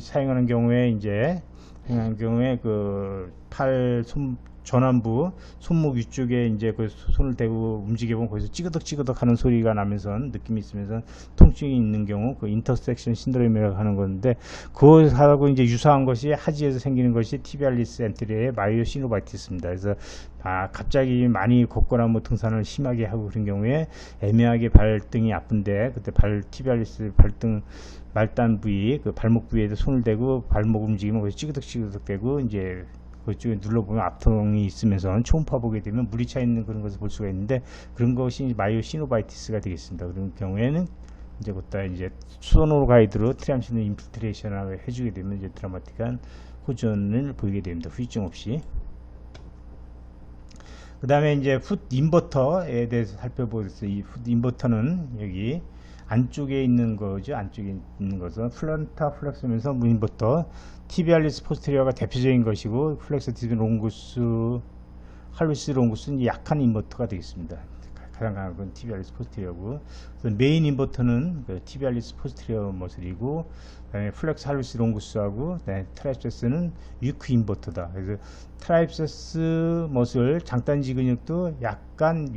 사용하는 경우에 그 팔 전완부 손목 위쪽에 이제 그 손을 대고 움직여 보면 거기서 찌그덕 하는 소리가 나면서 느낌이 있으면서 통증이 있는 경우 그 인터섹션 신드롬이라고 하는 건데, 그것하고 이제 유사한 것이 하지에서 생기는 것이 티비알리스 엔테리어의 마이오시노바이티스입니다. 그래서 갑자기 많이 걷거나 뭐 등산을 심하게 하고 그런 경우에 애매하게 발등이 아픈데, 그때 티비알리스 발등 말단 부위, 그 발목 부위에도 손을 대고 발목 움직이면 거기서 찌그덕 대고 이제 그쪽에 눌러보면 압통이 있으면서 초음파 보게 되면 물이 차 있는 그런 것을 볼 수가 있는데, 그런 것이 마이오시노바이티스가 되겠습니다. 그런 경우에는 이제 그때 이제 소노로 가이드로 트리암신을 인필트레이션을 해주게 되면 이제 드라마틱한 호전을 보이게 됩니다. 후유증 없이. 그 다음에 이제 풋 인버터에 대해서 살펴보겠습니다. 이 풋 인버터는 여기 안쪽에 있는 거죠. 안쪽에 있는 것은 플란타 플렉스면서 인버터, 티비알리스 포스테리어가 대표적인 것이고, 플렉서 디비 롱구스, 할루시스 롱구스는 약한 인버터가 되겠습니다. 가장 강한 건 티비알리스 포스테리어고, 메인 인버터는 그 티비알리스 포스테리어 머슬이고, 그다음에 플렉스 할루시스 롱구스하고 트라이셉스는 위크 인버터다. 그래서 트라이셉스 머슬 장단지 근육도 약간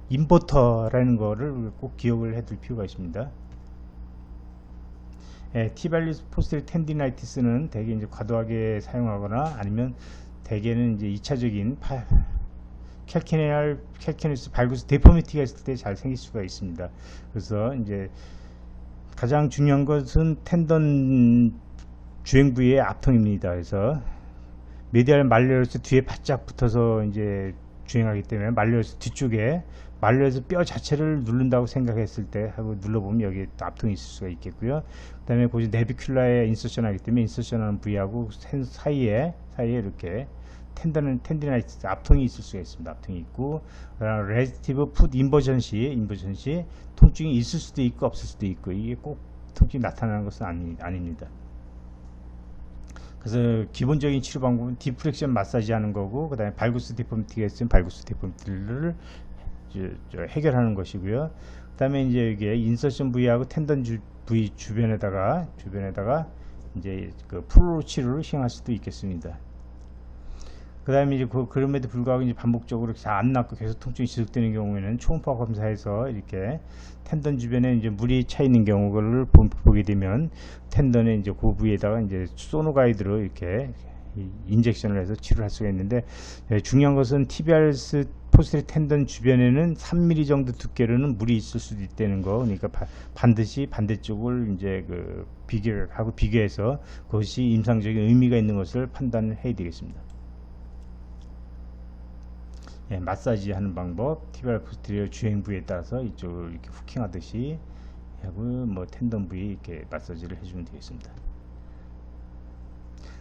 인버터라는 거를 꼭 기억을 해둘 필요가 있습니다. 티비알리스 포스테리어 텐디나이티스는 대개 이제 과도하게 사용하거나 아니면 대개는 이제 2차적인 캘케니스 발구스 데포미티가 있을 때 잘 생길 수가 있습니다. 그래서 이제 가장 중요한 것은 텐던 주행 부위의 압통입니다. 그래서 메디알 말레우스 뒤에 바짝 붙어서 이제 주행하기 때문에 말레우스 뒤쪽에 말레우스 뼈 자체를 누른다고 생각했을 때 하고 눌러보면 여기에 압통이 있을 수가 있겠고요. 그 다음에 거기 네비큘라에 인서션 하기 때문에 인서션하는 부위하고 사이에 이렇게 텐디나이티스 압통이 있을 수가 있습니다. 압통이 있고, 레지티브 풋 인버전 시 통증이 있을 수도 있고 없을 수도 있고, 이게 꼭 통증이 나타나는 것은 아닙니다. 그래서 기본적인 치료 방법은 디프렉션 마사지 하는 거고, 그 다음에 발구스 디포미티가 있으면 발구스 디포미티를 해결하는 것이고요. 그 다음에 이제 이게 인서션 부위하고 텐던 부위 주변에다가 이제 그 프로 치료를 시행할 수도 있겠습니다. 그 다음에 이제 그럼에도 불구하고 이제 반복적으로 잘 안 낫고 계속 통증이 지속되는 경우에는 초음파 검사에서 이렇게 텐던 주변에 이제 물이 차 있는 경우를 보게 되면 텐던에 이제 그 부위에다가 이제 소노가이드로 이렇게 인젝션을 해서 치료를 할 수가 있는데, 중요한 것은 TBRS 포스테리 텐던 주변에는 3mm 정도 두께로는 물이 있을 수도 있다는 거. 그러니까 반드시 반대쪽을 이제 그 비교해서 그것이 임상적인 의미가 있는 것을 판단을 해야 되겠습니다. 예, 마사지 하는 방법, TBR 포스테리어 주행 부위에 따라서 이쪽을 이렇게 후킹하듯이 하고 뭐 텐던 부위 이렇게 마사지를 해주면 되겠습니다.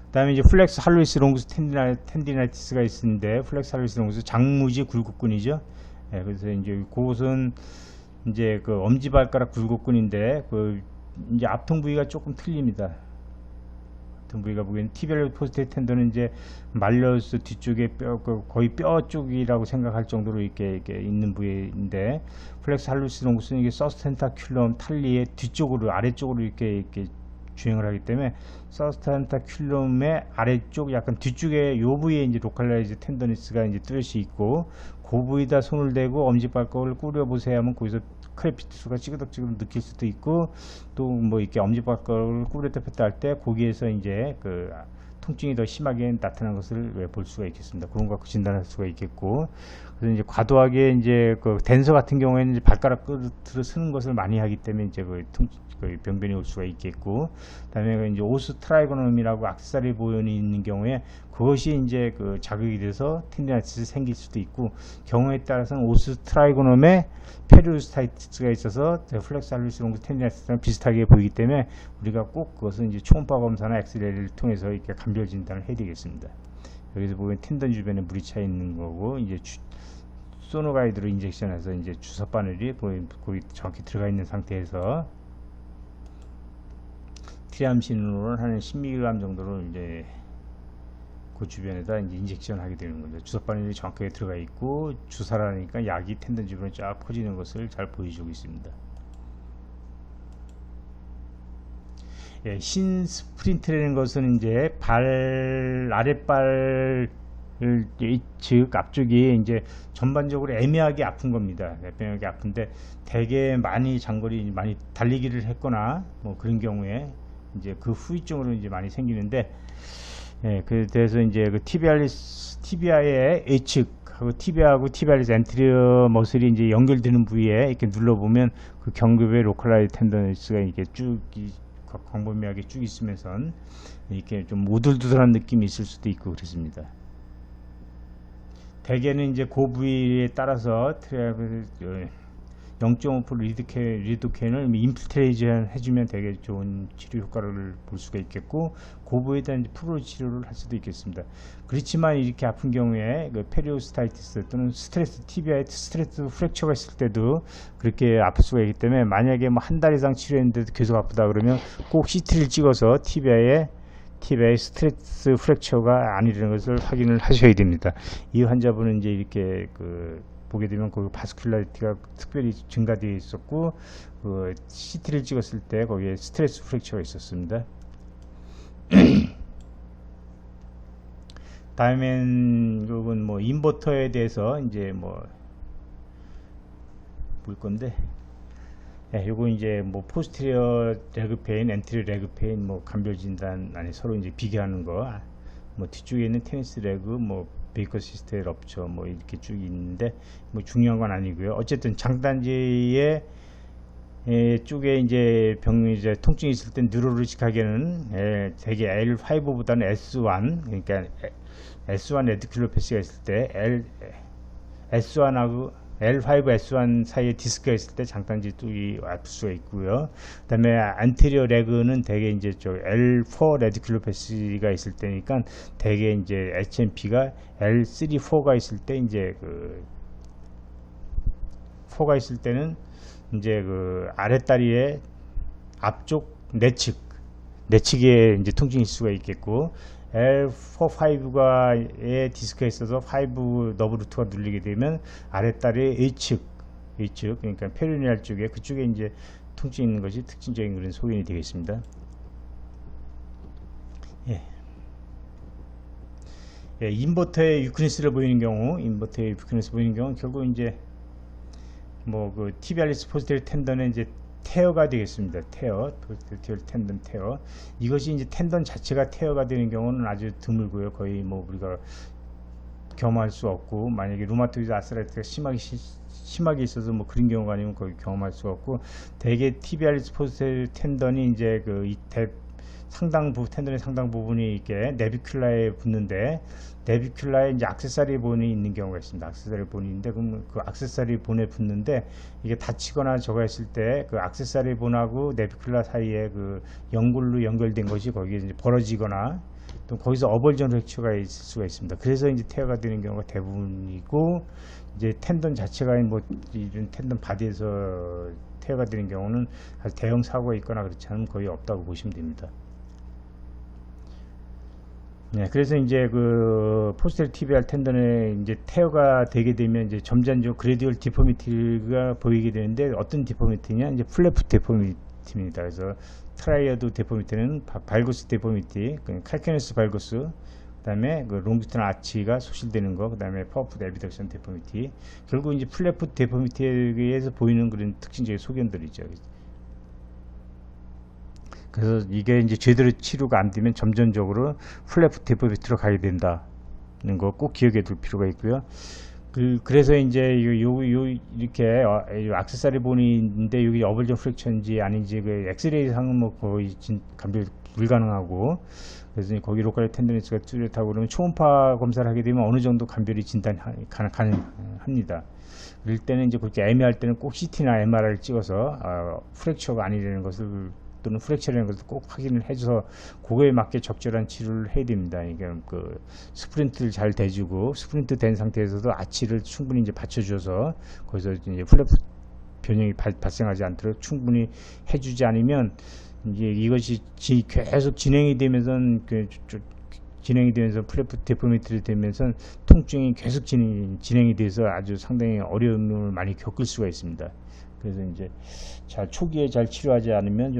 그 다음에 이제 플렉스 할로이스 롱구스 텐디나이티스가 있는데, 플렉스 할로이스 롱구스 장무지 굴곡근이죠. 예, 그래서 이제 그곳은 이제 그 엄지발가락 굴곡근인데, 그 이제 압통 부위가 조금 틀립니다. 압통 부위가 보기에는 티비알 포스테리 텐던은 이제 말려서 뒤쪽에 거의 뼈 쪽이라고 생각할 정도로 이렇게 있는 부위인데, 플렉스 할로이스 롱구스는 이게 서스텐타큘럼 탈리의 뒤쪽으로 아래쪽으로 이렇게 주행을 하기 때문에 서스텐타큘럼의 아래쪽 약간 뒤쪽에 요 부위에 이제 로컬라이즈 텐더니스가 이제 뚜렷이 있고, 그 부위에다 손을 대고 엄지발가락을 꾸려 보세요 하면 거기서 크레피트수가 찌그덕찌그덕 느낄 수도 있고, 또 뭐 이렇게 엄지발가락을 꾸렸다 폈다 할 때 거기에서 이제 그 통증이 더 심하게 나타나는 것을 볼 수가 있겠습니다. 그런 거 갖고 진단할 수가 있겠고, 그래서 이제 과도하게 이제 그 댄서 같은 경우에는 이제 발가락 끝으로 쓰는 것을 많이 하기 때문에 이제 그 병변이 올 수가 있겠고, 그다음에 이제 오스트라이고놈이라고 악세사리 보현이 있는 경우에 그것이 이제 그 자극이 돼서 텐디나이티스 생길 수도 있고, 경우에 따라서는 오스트라이고놈에 페리오스타이티스가 있어서 플렉스 할로이스 롱구스 텐디나이티스랑 비슷하게 보이기 때문에 우리가 꼭 그것은 이제 초음파 검사나 엑스레이를 통해서 이렇게 감별 진단을 해야 되겠습니다. 여기서 보면 텐던 주변에 물이 차 있는 거고, 이제 소노가이드로 인젝션해서 이제 주사 바늘이 거기 정확히 들어가 있는 상태에서 트리암신으로는 한 10mg 정도로 이제 그 주변에다 이제 인젝션 하게 되는 거죠. 주사 바늘이 정확하게 들어가 있고, 주사라니까 약이 텐던 주변에 쫙 퍼지는 것을 잘 보여주고 있습니다. 예, 신 스프린트라는 것은 이제 아랫발 즉 앞쪽이 이제 전반적으로 애매하게 아픈 겁니다. 애매하게 아픈데, 되게 많이 장거리 많이 달리기를 했거나 뭐 그런 경우에 이제 그 후유증으로 이제 많이 생기는데, 예, 그래서 이제 그 티비아의 H측하고 티비아하고 티비아리스 엔트리어 머슬이 이제 연결되는 부위에 이렇게 눌러보면 그 경급의 로컬라이즈 텐더니스가 이렇게 쭉 광범위하게 쭉 있으면서 이렇게 좀 오들두들한 느낌이 있을 수도 있고 그렇습니다. 대개는 이제 그 부위에 따라서 0.5% 리도케인을 인필트레이션 해주면 되게 좋은 치료 효과를 볼 수가 있겠고, 그 부위에 대한 프로 치료를 할 수도 있겠습니다. 그렇지만 이렇게 아픈 경우에 그 페리오스타이티스 또는 스트레스 티비아에 스트레스 프랙처가 있을 때도 그렇게 아플 수가 있기 때문에, 만약에 뭐 한 달 이상 치료했는데도 계속 아프다 그러면 꼭 CT를 찍어서 티비아의 스트레스 프랙처가 아니라는 것을 확인을 하셔야 됩니다. 이 환자분은 이제 이렇게 보게 되면 그 바스큘라리티가 특별히 증가되어 있었고, 그 CT를 찍었을 때 거기에 스트레스 프랙처가 있었습니다. 다음엔 이건 뭐 인버터에 대해서 이제 볼 건데, 예, 요거 이제 뭐 포스티리어 레그 페인, 엔트리어 레그 페인 뭐 감별 진단 안에 서로 이제 비교하는 거, 뭐 뒤쪽에 있는 테니스 레그, 뭐 베이커 시스템 럽처 뭐 이렇게 쭉 있는데 뭐 중요한 건 아니고요. 어쨌든 장단지의 쪽에 이제 이제 통증이 있을 때 뉴로로직하게는 대개 L5보다는 S1, 그러니까 S1 레디큘로패시가 있을 때 S1하고 L5, S1 사이에 디스크가 있을 때 장단지 쪽이 아플 수가 있고요. 그 다음에 안테리어 레그는 대개 이제 L4 레디큘로패시가 있을 때니까 대개 이제 HMP가 L3, 4가 있을 때 이제 4가 있을 때는 이제 아랫다리의 앞쪽 내측에 이제 통증이 있을 수가 있겠고, L4, 5가의 디스크가 있어서 5 너브 루트가 눌리게 되면 아랫다리의 H측 그러니까 페리니얼 쪽에 그쪽에 이제 통증 있는 것이 특징적인 그런 소견이 되겠습니다. 예. 예, 인버터의 유크니스를 보이는 경우, 결국 이제 뭐 그 티비알리스 포스테리어 텐던의 이제 테어가 되겠습니다. 포스테리어 텐던 테어. 이것이 이제 텐던 자체가 테어가 되는 경우는 아주 드물고요. 거의 뭐 우리가 경험할 수 없고, 만약에 루마토이드 아스라이트가 심하게 있어서 뭐 그런 경우가 아니면 거의 경험할 수 없고, 대개 티비알리스 포스테리어 텐던이 이제 그 텐던의 상당 부분이 이렇게 내비큘라에 붙는데, 내비큘라에 이제 액세서리 본이 있는 경우가 있습니다. 액세서리 본이 있는데, 그럼 그 액세서리 본에 붙는데, 이게 다치거나 저거 했을 때 그 액세서리 본하고 내비큘라 사이에 그 연골로 연결된 것이 거기에 이제 벌어지거나, 또 거기서 어벌전 렉처가 있을 수가 있습니다. 그래서 이제 테어가 되는 경우가 대부분이고, 이제 텐던 자체가 뭐 이런 텐던 바디에서 테어가 되는 경우는 대형 사고가 있거나 그렇지 않으면 거의 없다고 보시면 됩니다. 네, 그래서 이제 그 포스테리어 티비알 텐던에 이제 테어가 되게 되면 이제 점진적으로 그레듀얼 디포미티가 보이게 되는데, 어떤 디포미티냐, 이제 플래프 디포미티입니다. 그래서 트라이어드 디포미티는 발구스 디포미티, 칼케네스 발구스, 그 다음에 그 롱기턴 아치가 소실되는 거, 그 다음에 파워풋 에비덕션 디포미티. 결국 이제 플래프 디포미티에 의해서 보이는 그런 특징적인 소견들이죠. 그래서 이게 이제 제대로 치료가 안 되면 점진적으로 플래프 디포미티로 가게 된다는 거 꼭 기억해 둘 필요가 있고요. 그래서 이제 이렇게 액세서리 본이 있는데, 여기 어벌전 프랙처인지 아닌지 그 엑스레이상은 뭐 거의 감별 불가능하고, 그래서 거기 로컬 텐더니스가 뚜렷하고 그러면 초음파 검사를 하게 되면 어느 정도 감별이 진단 가능합니다. 그럴 때는 이제 그렇게 애매할 때는 꼭 CT나 MRI를 찍어서 프랙처가 아니라는 것을, 또는 프랙처라는 것을 꼭 확인을 해줘서 그거에 맞게 적절한 치료를 해야 됩니다. 이게 그 스프린트를 잘 대주고, 스프린트 된 상태에서도 아치를 충분히 이제 받쳐줘서 거기서 이제 플래프 변형이 발생하지 않도록 충분히 해주지 않으면, 이제 이것이 계속 진행이 되면서 플래프 디포미티를 되면서 통증이 계속 진행이 돼서 아주 상당히 어려움을 많이 겪을 수가 있습니다. 그래서 이제 초기에 잘 치료하지 않으면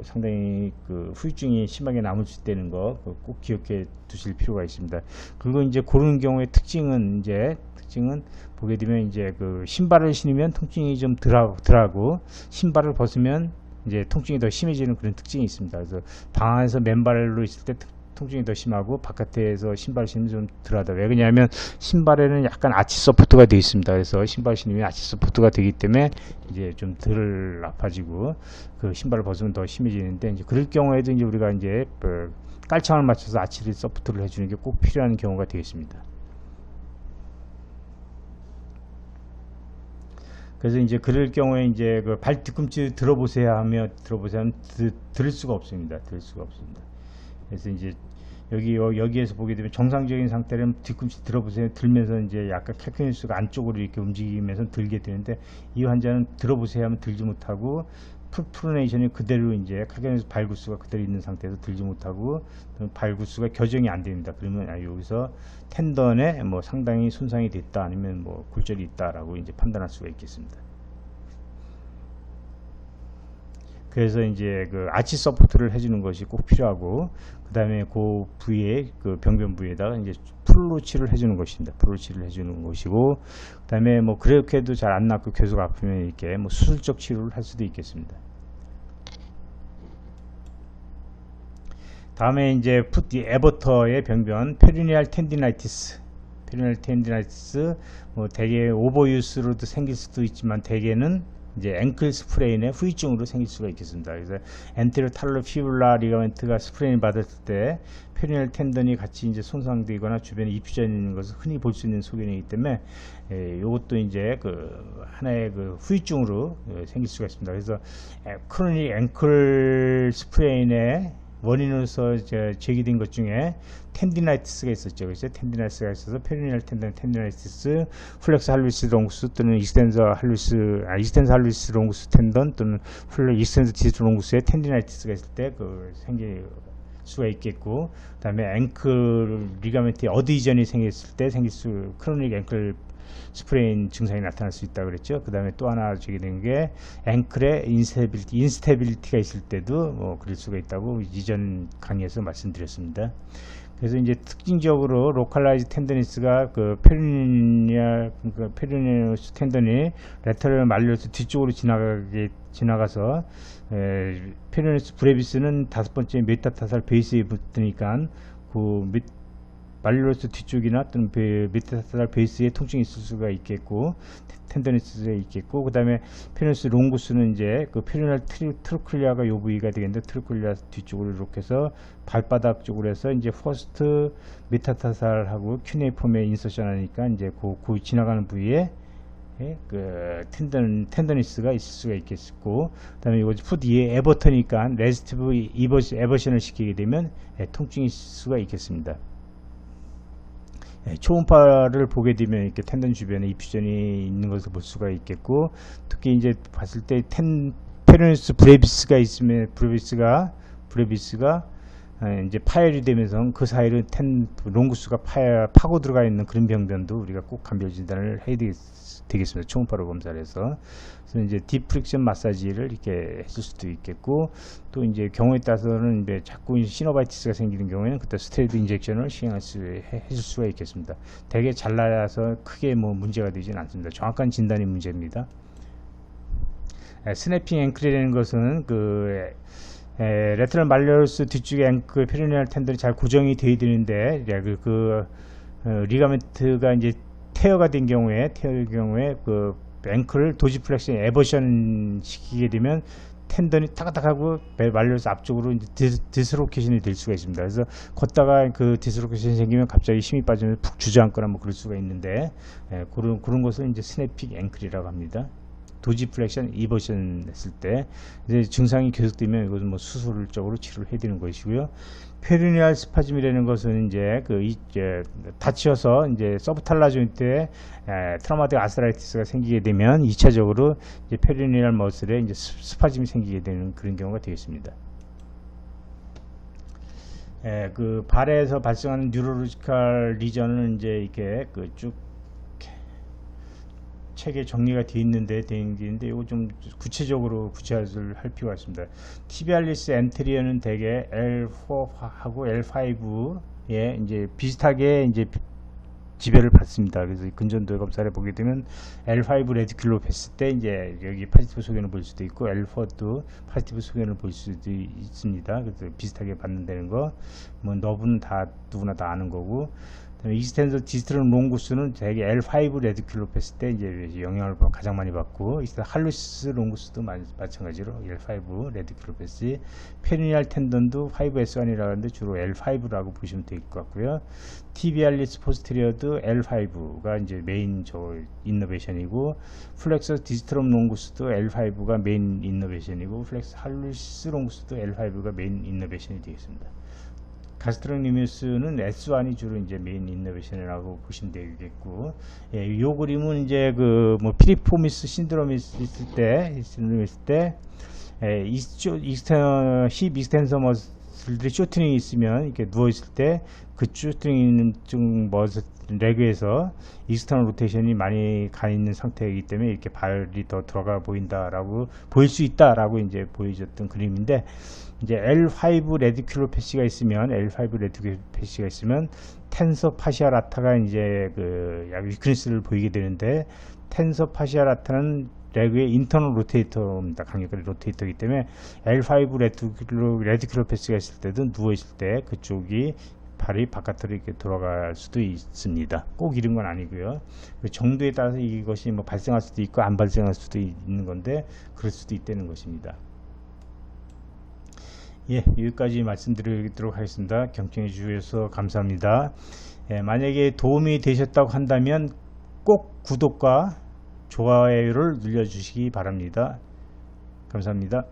상당히 그 후유증이 심하게 남을 수 있다는 거 꼭 기억해 두실 필요가 있습니다. 그리고 이제 그런 경우의 특징은 보게 되면 이제 그 신발을 신으면 통증이 좀 덜하고, 신발을 벗으면 이제 통증이 더 심해지는 그런 특징이 있습니다. 그래서 방 안에서 맨발로 있을 때 통증이 더 심하고, 바깥에서 신발을 신으면 좀 덜하다. 왜 그러냐면 신발에는 약간 아치 서포트가 되어 있습니다. 그래서 신발 신으면 아치 서포트가 되기 때문에 이제 좀 덜 아파지고, 그 신발을 벗으면 더 심해지는데, 이제 그럴 경우에도 이제 우리가 이제 깔창을 맞춰서 아치를 서포트를 해주는 게 꼭 필요한 경우가 되겠습니다. 그래서 이제 그럴 경우에 이제 그 발 뒤꿈치 들어보세요 하면 들을 수가 없습니다. 그래서 이제 여기에서 보게 되면 정상적인 상태는 뒤꿈치 들어보세요 들면서 이제 약간 칼큐니스가 안쪽으로 이렇게 움직이면서 들게 되는데, 이 환자는 들어보세요 하면 들지 못하고, 프로네이션이 그대로 이제 칼큐니스 발구스가 그대로 있는 상태에서 들지 못하고, 발구스가 교정이 안 됩니다. 그러면 여기서 텐던에 뭐 상당히 손상이 됐다, 아니면 뭐 골절이 있다라고 이제 판단할 수가 있겠습니다. 그래서 이제 그 아치 서포트를 해주는 것이 꼭 필요하고, 그 다음에 그 부위에, 그 병변 부위에다가 이제 플로치를 해주는 것입니다. 플로치를 해주는 것이고, 그 다음에 뭐 그렇게도 잘 안 낫고 계속 아프면 이렇게 뭐 수술적 치료를 할 수도 있겠습니다. 다음에 이제 에버터의 병변, 페리니얼 텐디나이티스. 뭐 대개 오버유스로도 생길 수도 있지만, 대개는 이제 앵클 스프레인의 후유증으로 생길 수가 있겠습니다. 그래서 엔테리어 탈로 피블라 리가멘트가 스프레인 받았을 때 페리니얼 텐던이 같이 이제 손상되거나 주변에 입혀져 있는 것을 흔히 볼 수 있는 소견이기 때문에, 이것도 이제 그 하나의 그 후유증으로 생길 수가 있습니다. 그래서 크로닉 앵클 스프레인의 원인으로서 제기된 것 중에 텐디나이티스가 있었죠. 그래서 텐디나이티스가 있어서 페리니얼 텐던 텐디나이티스, 플렉스 할루스 롱구스 또는 익스텐서 할루스 롱구스 텐던 또는 익스텐서 디스 롱구스의 텐디나이티스가 있을 때 수가 있겠고, 그 다음에 앵클 리가멘트 어디전이 생겼을 때 크로닉 앵클 스프레인 증상이 나타날 수 있다고 그랬죠. 그 다음에 또 하나 주게 된 게 앵클의 인스테빌리티가 있을 때도 뭐 그럴 수가 있다고 이전 강의에서 말씀드렸습니다. 그래서 이제 특징적으로 로컬라이즈 텐더니스가 그 페리니어스 텐더니 레터럴 말려서 뒤쪽으로 지나가서 페리니어스 브레비스는 5번째 메타타살 베이스에 붙으니까 그 말리로스 뒤쪽이나 또는 메타타살 베이스에 통증이 있을 수가 있겠고, 텐더니스에 있겠고, 그 다음에 페리니어스 롱구스는 이제 그 페리니얼 트로클리아가 요 부위가 되겠는데, 트로클리아 뒤쪽으로 이렇게 해서 발바닥 쪽으로 해서 이제 퍼스트 메타타살하고 큐네이폼에 인서션 하니까 이제 그 지나가는 부위에 그 텐더니스가 있을 수가 있겠고, 그 다음에 이거 풋 위에 에버터니까 레스티브 에버션을 시키게 되면 통증이 있을 수가 있겠습니다. 초음파를 보게 되면 이렇게 텐던 주변에 입주전이 있는 것을 볼 수가 있겠고, 특히 이제 봤을 때 페리니어스 브레비스가 있으면 브레비스가 이제 파열이 되면서 그 사이로 롱구스가 파고 들어가 있는 그런 병변도 우리가 꼭 감별 진단을 해야 되겠습니다. 초음파로 검사를 해서. 그래서 이제 디프렉션 마사지를 이렇게 해줄 수도 있겠고, 또 이제 경우에 따라서는 이제 자꾸 시노바이티스가 생기는 경우에는 그때 스테로이드 인젝션을 해줄 수가 있겠습니다. 되게 잘라서 크게 뭐 문제가 되지는 않습니다. 정확한 진단이 문제입니다. 스냅핑 앵클이라는 것은 레터럴 말리어스 뒤쪽에 앵클 페리니얼 텐던이 잘 고정이 되어야 되는데, 리가멘트가 이제 테어가 된 경우에 그 앵클을 도지플렉션 에버션 시키게 되면 텐던이 타가닥하고 말려서 앞쪽으로 이제 디스로케이션이 될 수가 있습니다. 그래서 걷다가 그 디스로케이션이 생기면 갑자기 힘이 빠지면 푹 주저앉거나 뭐 그럴 수가 있는데, 그런 것을 이제 스냅핑 앵클이라고 합니다. 도지플렉션 이버션 했을 때 이제 증상이 계속되면 이것은 뭐 수술적으로 치료를 해야 되는 것이고요. 페리니얼 스파즘이라는 것은 이제 다치어서 이제 서브탈라 조인트에 트라우마틱 아스라이티스가 생기게 되면 2차적으로 이제 페리니얼 머슬에 이제 스파즘이 생기게 되는 그런 경우가 되겠습니다. 그 발에서 발생하는 뉴로로지컬 리전은 이제 이렇게 쭉 책에 정리가 되어 있는데 이거 좀 구체적으로 구체화를 할 필요가 있습니다. 티비알리스 엔테리어는 대개 L4하고 L5에 이제 비슷하게 이제 지배를 받습니다. 그래서 근전도 검사를 보게 되면 L5 레디큘로 뵀을 때 이제 여기 파지티브 소견을 볼 수도 있고, L4도 파지티브 소견을 볼 수도 있습니다. 그래서 비슷하게 받는다는 거, 뭐 너브는 누구나 다 아는 거고. 익스텐서 디스트론 롱구스는 대개 L5 레디큘로 뺐을 때 이제 영향을 가장 많이 받고, 할루시스 롱구스도 마찬가지로 L5 레디큘로 뺐지. 페리니얼 텐던도 5S1이라고 하는데 주로 L5라고 보시면 될 것 같고요. 티비알리스 포스테리어도 L5가 이제 메인 이너베이션이고, 플렉서 디스트롬 롱구스도 L5가 메인 이너베이션이고, 플렉서 할루시스 롱구스도 L5가 메인 이너베이션이 되겠습니다. 가스트로니미우스는 S1이 주로 이제 메인 이너베이션이라고 보시면 되겠고, 요 그림은 이제 뭐 피리포미스 신드롬이 있을 때, 힙 익스텐서 머슬들이 쇼트닝이 있으면 이렇게 누워 있을 때 그 쇼트닝 있는 레그에서 익스터널 로테이션이 많이 가 있는 상태이기 때문에 이렇게 발이 더 들어가 보일 수 있다라고 이제 보여줬던 그림인데, 이제 L5 레디큘로 패시가 있으면 텐서 파시아 라타가 이제 약 위크니스를 보이게 되는데, 텐서 파시아 라타는 레그의 인터널 로테이터입니다. 강력한 로테이터이기 때문에 L5 레디큘로 패시가 있을 때도 누워 있을 때 그쪽이 발이 바깥으로 이렇게 돌아갈 수도 있습니다. 꼭 이런 건 아니고요. 그 정도에 따라서 이것이 뭐 발생할 수도 있고 안 발생할 수도 있는 건데, 그럴 수도 있다는 것입니다. 여기까지 말씀드리도록 하겠습니다. 경청해 주셔서 감사합니다. 만약에 도움이 되셨다고 한다면 꼭 구독과 좋아요를 눌러주시기 바랍니다. 감사합니다.